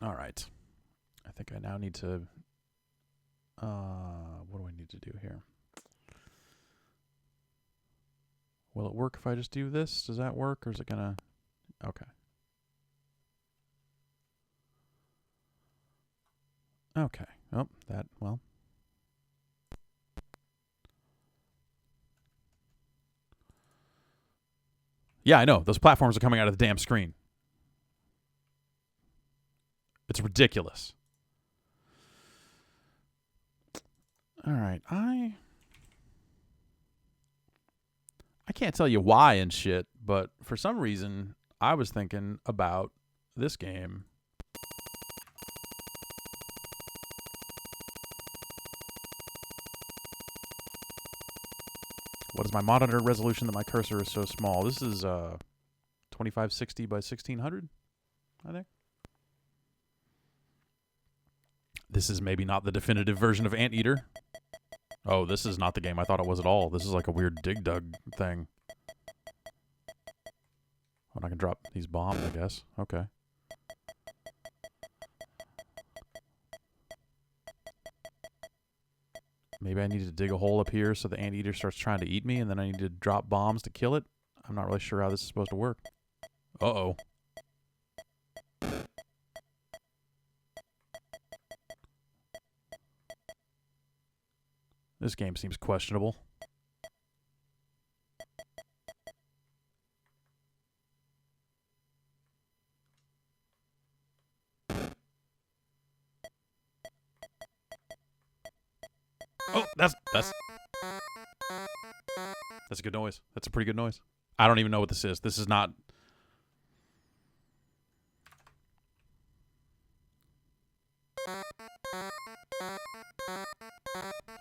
Speaker 1: All right. I think I now need to... what do I need to do here? Will it work if I just do this? Does that work, or is it gonna... Okay. Okay. Oh, that... Well... Yeah, I know. Those platforms are coming out of the damn screen. It's ridiculous. All right, I can't tell you why and shit, but for some reason I was thinking about this game. What is my monitor resolution that my cursor is so small? This is 2560 by 1600, I think. This is maybe not the definitive version of Anteater. Oh, this is not the game I thought it was at all. This is like a weird dig dug thing. Oh, I can drop these bombs, I guess. Okay. Maybe I need to dig a hole up here so the anteater starts trying to eat me, and then I need to drop bombs to kill it. I'm not really sure how this is supposed to work. Uh-oh. This game seems questionable. Oh, that's a good noise. That's a pretty good noise. I don't even know what this is. This is not...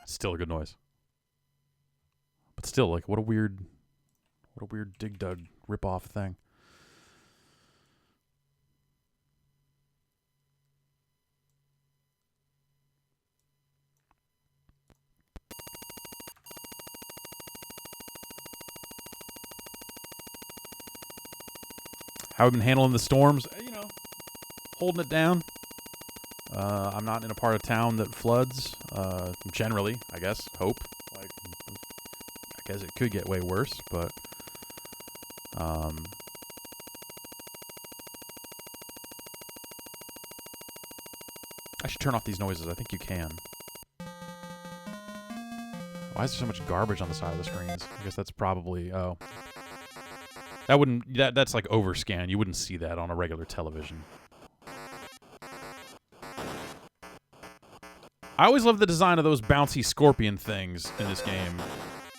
Speaker 1: Still a good noise. But still, like, what a weird dig dug rip-off thing. How have we been handling the storms? You know, holding it down. I'm not in a part of town that floods. Generally, I guess. Hope. Like, I guess it could get way worse, but I should turn off these noises. I think you can. Why is there so much garbage on the side of the screens? I guess that's probably... Oh. That wouldn't... That's like overscan. You wouldn't see that on a regular television. I always love the design of those bouncy scorpion things in this game.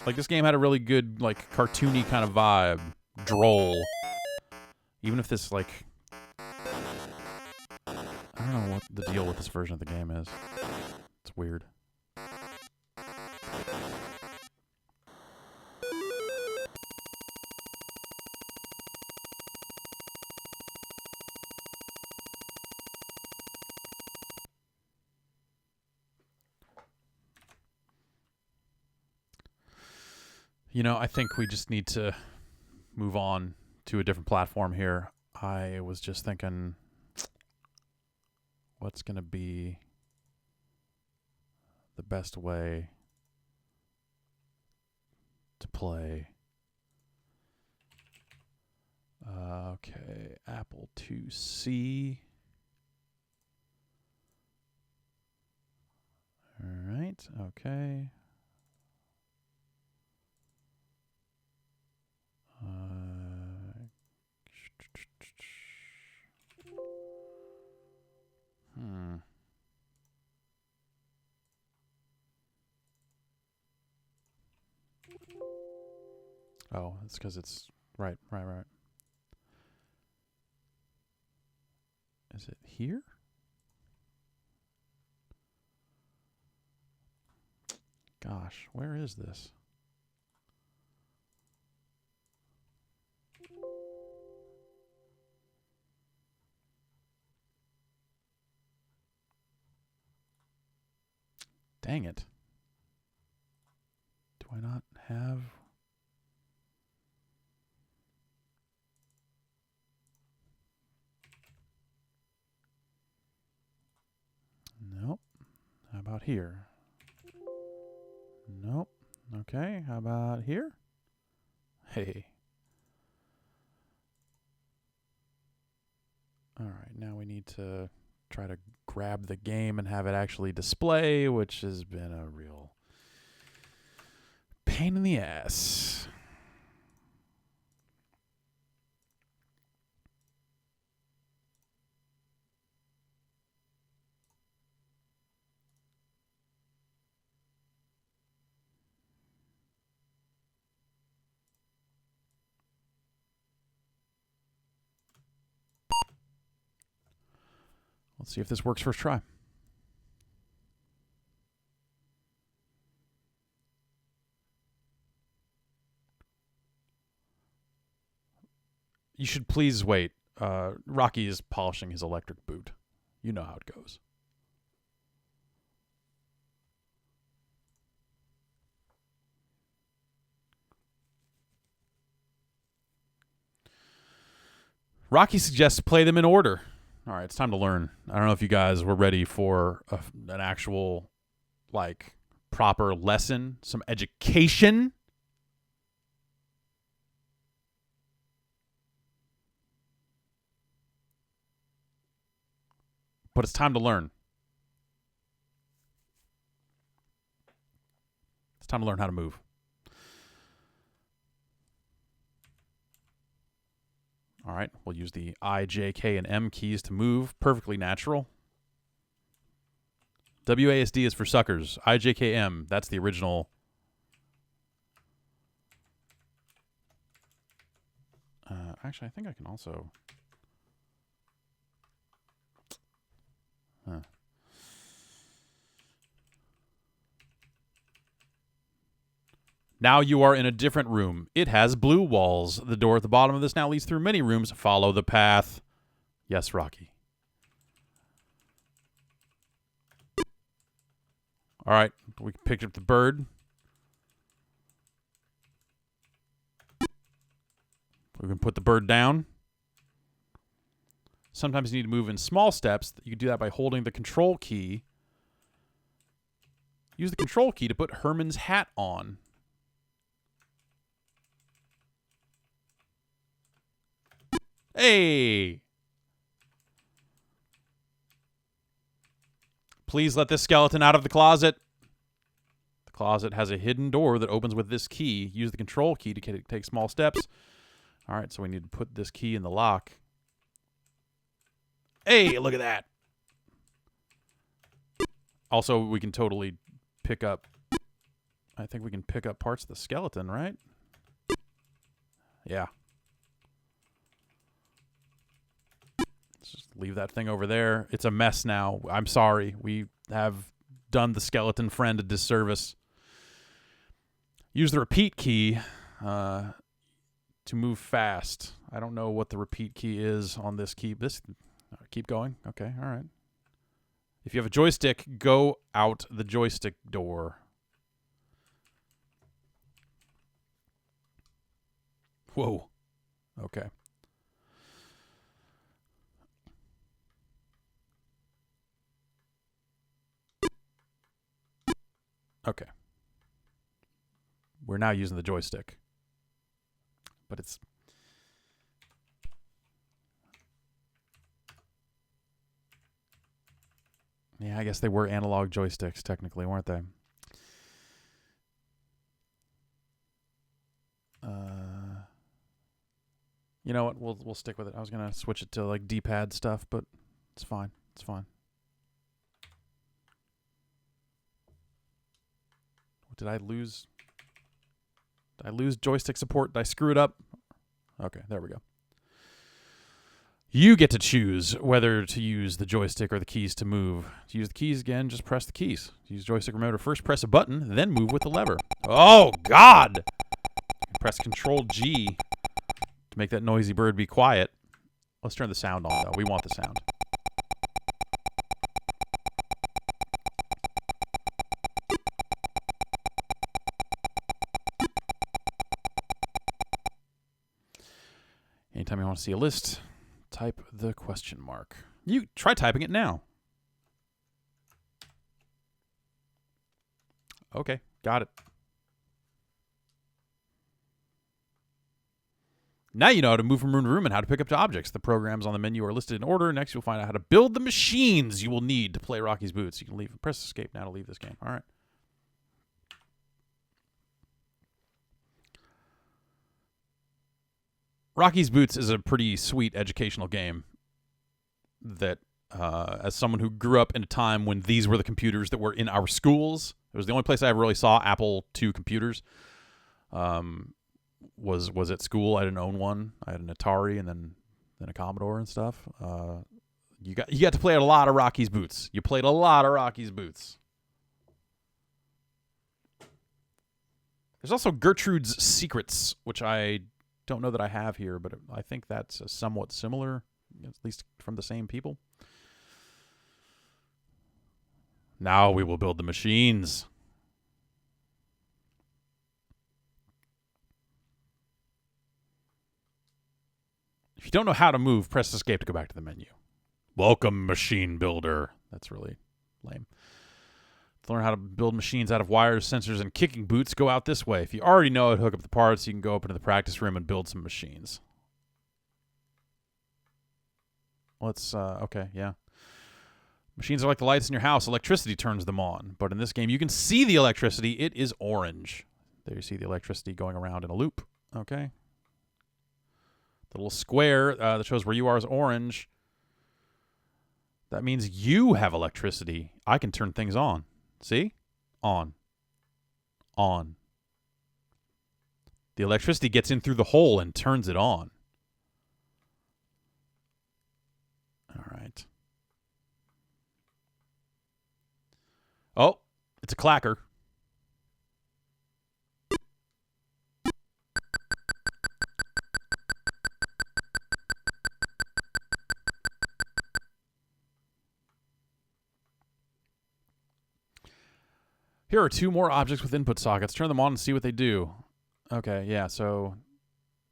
Speaker 1: Like, this game had a really good, like, cartoony kind of vibe. Droll. Even if this, like... I don't know what the deal with this version of the game is. It's weird. You know, I think we just need to move on to a different platform here. I was just thinking, what's going to be the best way to play? Okay, Apple IIc. All right, okay. Oh, it's because it's... Right. Is it here? Gosh, where is this? Dang it. Do I not have... Nope. How about here? Nope. Okay, how about here? Hey. Alright, now we need to try to grab the game and have it actually display, which has been a real pain in the ass. Let's see if this works first try. You should please wait. Rocky is polishing his electric boot. You know how it goes. Rocky suggests play them in order. All right, it's time to learn. I don't know if you guys were ready for an actual, like, proper lesson, some education. But it's time to learn. It's time to learn how to move. All right, we'll use the I, J, K, and M keys to move. Perfectly natural. WASD is for suckers. I, J, K, M, that's the original. Actually, I think I can also... Huh. Now you are in a different room. It has blue walls. The door at the bottom of this now leads through many rooms. Follow the path. Yes, Rocky. All right, we picked up the bird. We can put the bird down. Sometimes you need to move in small steps. You can do that by holding the control key. Use the control key to put Herman's hat on. Hey! Please let this skeleton out of the closet. The closet has a hidden door that opens with this key. Use the control key to take small steps. All right, so we need to put this key in the lock. Hey, look at that. Also, we can totally pick up... I think we can pick up parts of the skeleton, right? Yeah. Let's just leave that thing over there. It's a mess now. I'm sorry. We have done the skeleton friend a disservice. Use the repeat key to move fast. I don't know what the repeat key is on this key. Keep going. Okay, all right. If you have a joystick, go out the joystick door. Whoa. Okay. Okay. We're now using the joystick. But it's... Yeah, I guess they were analog joysticks, technically, weren't they? You know what? We'll stick with it. I was gonna switch it to like D-pad stuff, but it's fine. It's fine. Did I lose? Did I lose joystick support? Did I screw it up? Okay, there we go. You get to choose whether to use the joystick or the keys to move. To use the keys again, just press the keys. To use joystick remote, first press a button, then move with the lever. Oh, God! Press Control G to make that noisy bird be quiet. Let's turn the sound on, though. We want the sound. Anytime you want to see a list, type the question mark. You try typing it now. Okay, got it. Now you know how to move from room to room and how to pick up objects. The programs on the menu are listed in order. Next, you'll find out how to build the machines you will need to play Rocky's Boots. You can leave. Press escape now to leave this game. All right. Rocky's Boots is a pretty sweet educational game that, as someone who grew up in a time when these were the computers that were in our schools, it was the only place I ever really saw Apple II computers. Was at school. I didn't own one. I had an Atari and then a Commodore and stuff. You got to play a lot of Rocky's Boots. You played a lot of Rocky's Boots. There's also Gertrude's Secrets, which I don't know that I have here, but I think that's somewhat similar, at least from the same people. Now we will build the machines. If you don't know how to move, press escape to go back to the menu. Welcome, machine builder. That's really lame. To learn how to build machines out of wires, sensors, and kicking boots, go out this way. If you already know how to hook up the parts, you can go up into the practice room and build some machines. Let's, okay, yeah. Machines are like the lights in your house. Electricity turns them on. But in this game, you can see the electricity. It is orange. There you see the electricity going around in a loop. Okay. The little square that shows where you are is orange. That means you have electricity. I can turn things on. See? On. On. The electricity gets in through the hole and turns it on. All right. Oh, it's a clacker. Here are 2 more objects with input sockets. Turn them on and see what they do. Okay, yeah, so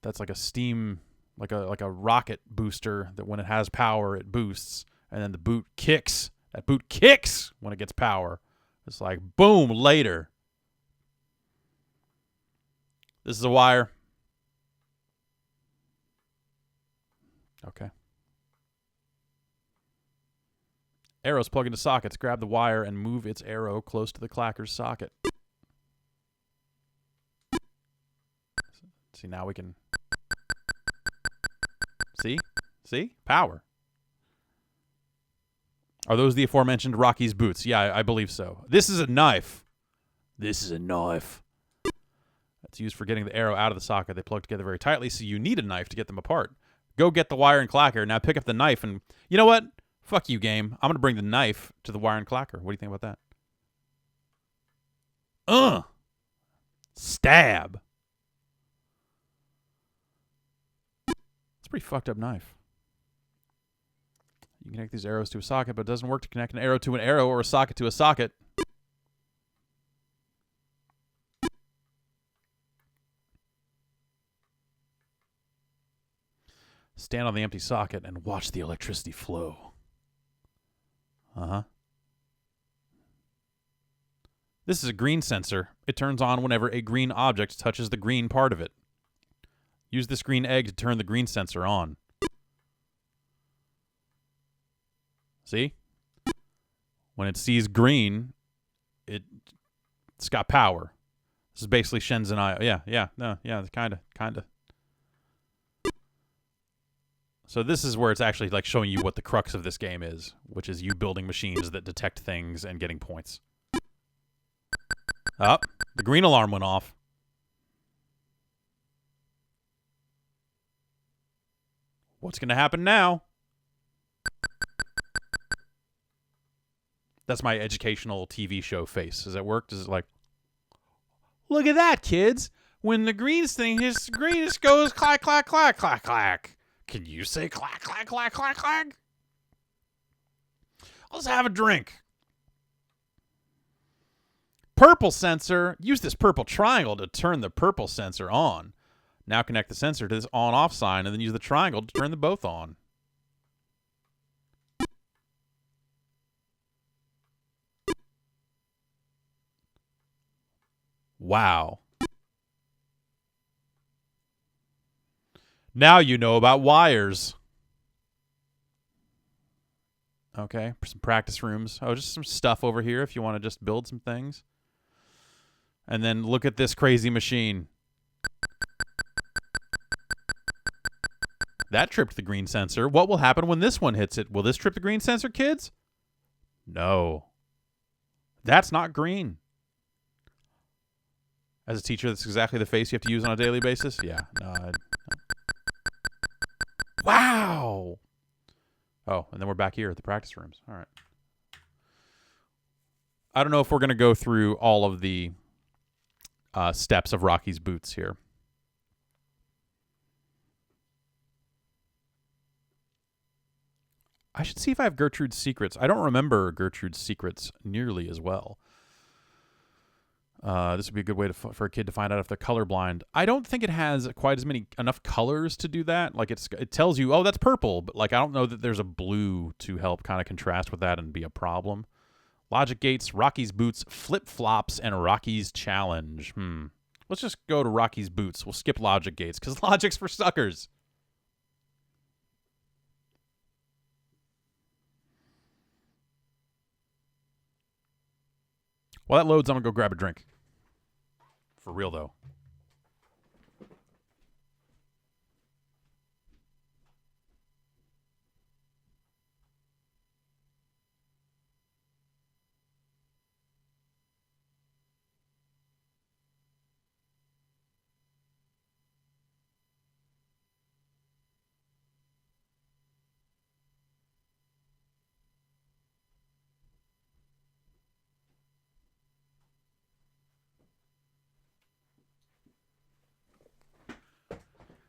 Speaker 1: that's like a steam, like a rocket booster that when it has power, it boosts, and then the boot kicks. That boot kicks when it gets power. It's like, boom, later. This is a wire. Okay. Arrows plug into sockets. Grab the wire and move its arrow close to the clacker's socket. See, now we can... See? See? Power. Are those the aforementioned Rocky's Boots? Yeah, I believe so. This is a knife. This is a knife. It's used for getting the arrow out of the socket. They plug together very tightly, so you need a knife to get them apart. Go get the wire and clacker. Now pick up the knife and... You know what? Fuck you, game. I'm going to bring the knife to the wire and clacker. What do you think about that? Stab. It's a pretty fucked up knife. You can connect these arrows to a socket, but it doesn't work to connect an arrow to an arrow or a socket to a socket. Stand on the empty socket and watch the electricity flow. Uh-huh. This is a green sensor. It turns on whenever a green object touches the green part of it. Use this green egg to turn the green sensor on. See? When it sees green, it's got power. This is basically Shenzhen IO. Yeah, kind of. So this is where it's actually like showing you what the crux of this game is, which is you building machines that detect things and getting points. Oh, the green alarm went off. What's going to happen now? That's my educational TV show face. Does that work? Does it like... Look at that, kids. When the greens thing hits the green, it goes clack, clack, clack, clack, clack. Can you say clack, clack, clack, clack, clack? Let's have a drink. Purple sensor. Use this purple triangle to turn the purple sensor on. Now connect the sensor to this on-off sign and then use the triangle to turn them both on. Wow. Now you know about wires. Okay, some practice rooms. Oh, just some stuff over here if you want to just build some things. And then look at this crazy machine. That tripped the green sensor. What will happen when this one hits it? Will this trip the green sensor, kids? No. That's not green. As a teacher, that's exactly the face you have to use on a daily basis? Yeah. No, wow. Oh, and then we're back here at the practice rooms. All right. I don't know if we're going to go through all of the steps of Rocky's boots here. I should see if I have Gertrude's secrets. I don't remember Gertrude's secrets nearly as well. This would be a good way for a kid to find out if they're colorblind. I don't think it has quite as enough colors to do that. Like it tells you, oh, that's purple, but like I don't know that there's a blue to help kind of contrast with that and be a problem. Logic gates, Rocky's boots, flip flops, and Rocky's challenge. Let's just go to Rocky's boots. We'll skip logic gates because logic's for suckers. While that loads, I'm going to go grab a drink. For real, though.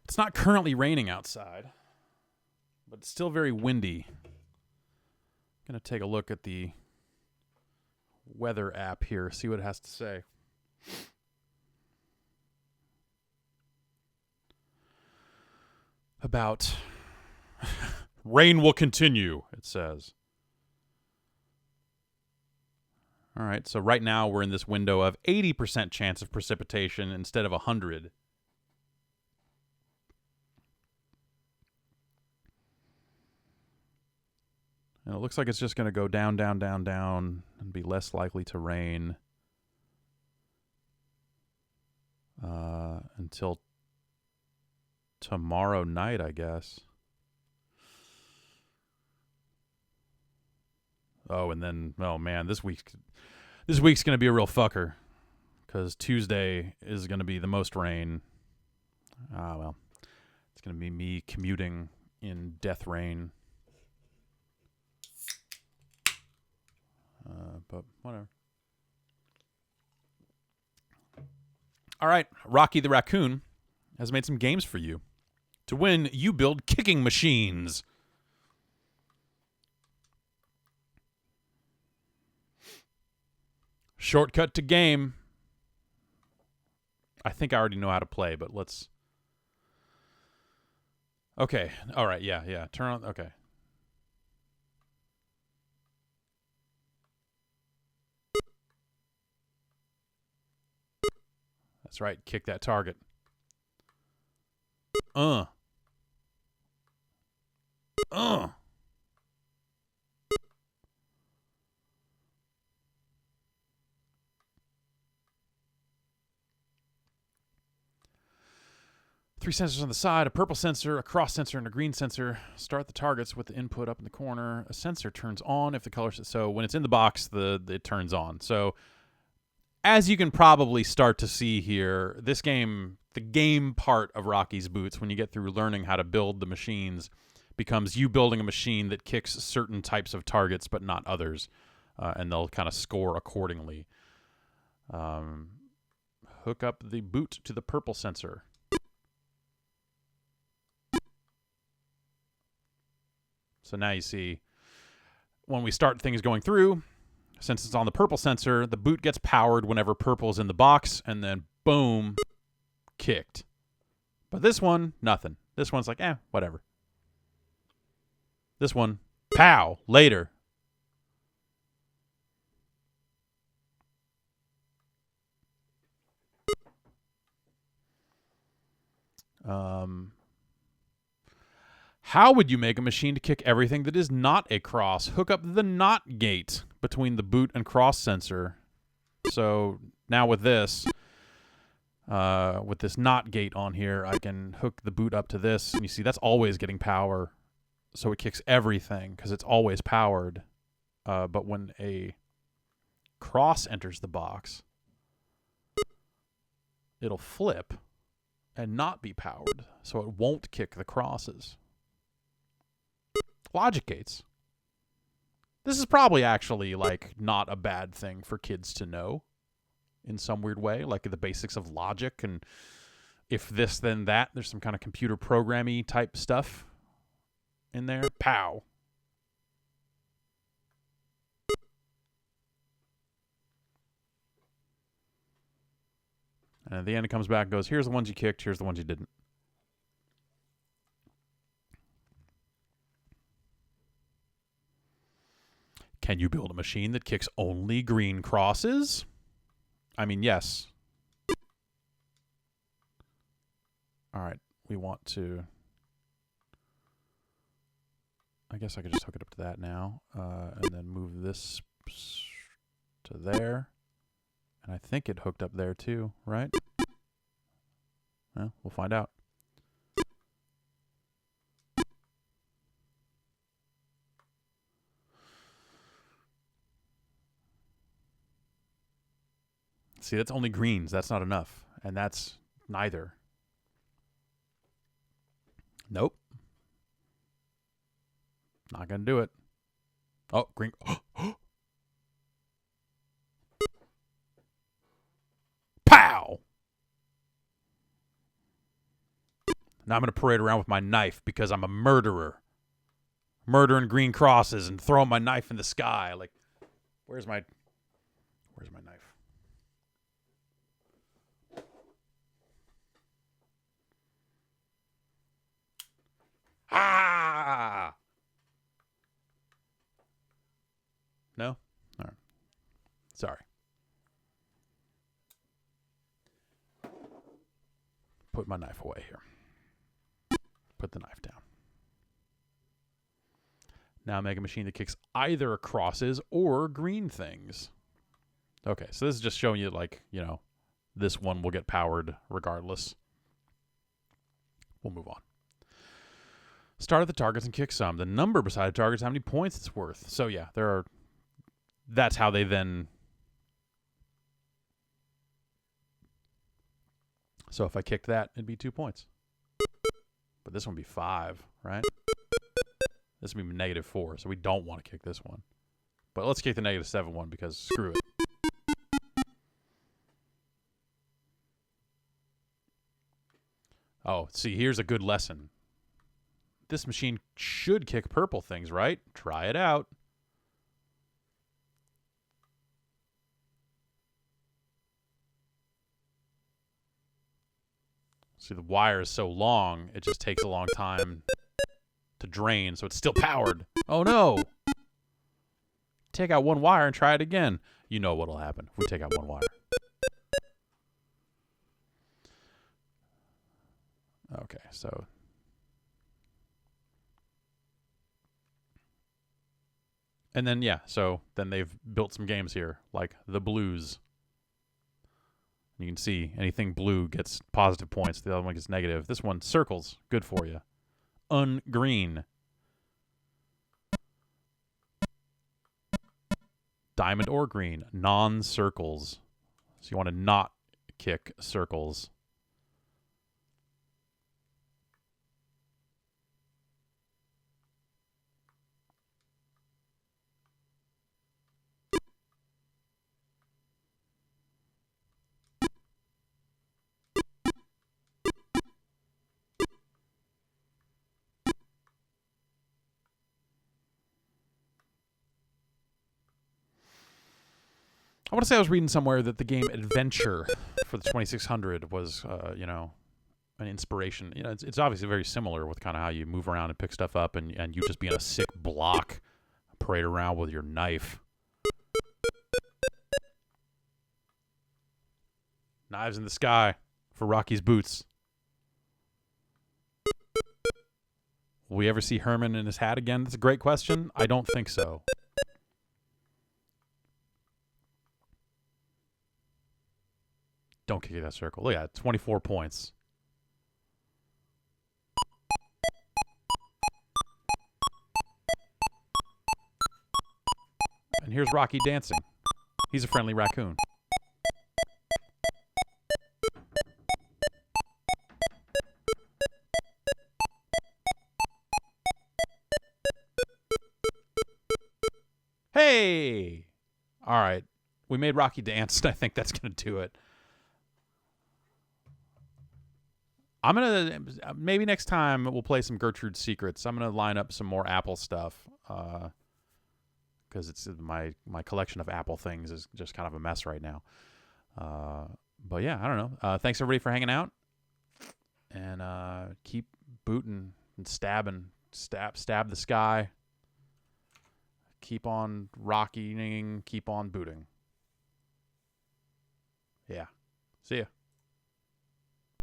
Speaker 1: It's not currently raining outside, but it's still very windy. I'm going to take a look at the weather app here, see what it has to say. About rain will continue, it says. All right, so right now we're in this window of 80% chance of precipitation instead of 100. And it looks like it's just going to go down, down, down, down, and be less likely to rain until tomorrow night, I guess. Oh, and then, oh man, this week's going to be a real fucker because Tuesday is going to be the most rain. Well, it's going to be me commuting in death rain. But whatever. All right, Rocky the Raccoon has made some games for you. To win, you build kicking machines. Shortcut to game. I think I already know how to play, but let's... Okay, all right, yeah. Turn on... Okay. That's right, kick that target. 3 sensors on the side, a purple sensor, a cross sensor, and a green sensor. Start the targets with the input up in the corner. A sensor turns on if the color... So when it's in the box, it turns on. So as you can probably start to see here, this game, the game part of Rocky's Boots, when you get through learning how to build the machines, becomes you building a machine that kicks certain types of targets but not others, and they'll kind of score accordingly. Hook up the boot to the purple sensor. So now you see when we start things going through, since it's on the purple sensor, the boot gets powered whenever purple is in the box, and then boom, kicked. But this one, nothing. This one's like, whatever. This one, pow, later. How would you make a machine to kick everything that is not a cross? Hook up the not gate between the boot and cross sensor. So now with this not gate on here, I can hook the boot up to this. And you see, that's always getting power. So it kicks everything because it's always powered. But when a cross enters the box, it'll flip and not be powered. So it won't kick the crosses. Logic gates. This is probably actually, like, not a bad thing for kids to know in some weird way, like the basics of logic and if this, then that. There's some kind of computer programmy type stuff in there. Pow. And at the end, it comes back and goes, here's the ones you kicked, here's the ones you didn't. Can you build a machine that kicks only green crosses? I mean, yes. All right, we want to... I guess I could just hook it up to that now, and then move this to there. And I think it hooked up there too, right? Well, we'll find out. See, that's only greens. That's not enough. And that's neither. Nope. Not going to do it. Oh, green. Pow! Now I'm going to parade around with my knife because I'm a murderer. Murdering green crosses and throwing my knife in the sky. Like, where's my knife? Ah! No? All right. Sorry. Put my knife away here. Put the knife down. Now make a machine that kicks either crosses or green things. Okay, so this is just showing you, like, you know, this one will get powered regardless. We'll move on. Start at the targets and kick some. The number beside the target is how many points it's worth. So, yeah, that's how they then... So if I kicked that, it'd be 2 points. But this one would be 5, right? This would be -4, so we don't want to kick this one. But let's kick the -7 one because screw it. Oh, see, here's a good lesson. This machine should kick purple things, right? Try it out. See, the wire is so long, it just takes a long time to drain, so it's still powered. Oh, no. Take out one wire and try it again. You know what'll happen if we take out one wire. Okay, so... And then, yeah, so then they've built some games here, like the blues. You can see anything blue gets positive points. The other one gets negative. This one, circles, good for you. Ungreen. Diamond or green, non-circles. So you want to not kick circles. I want to say I was reading somewhere that the game Adventure for the 2600 was, you know, an inspiration. You know, it's obviously very similar with kind of how you move around and pick stuff up, and you just be in a sick block, parade around with your knife. Knives in the sky for Rocky's boots. Will we ever see Herman in his hat again? That's a great question. I don't think so. Don't kick that circle. Look at that, 24 points. And here's Rocky dancing. He's a friendly raccoon. Hey! All right. We made Rocky dance, and I think that's going to do it. I'm going to... Maybe next time we'll play some Gertrude's Secrets. I'm going to line up some more Apple stuff. Because it's my collection of Apple things is just kind of a mess right now. But yeah, I don't know. Thanks everybody for hanging out. And keep booting and stabbing. Stab the sky. Keep on rocking. Keep on booting. Yeah. See ya.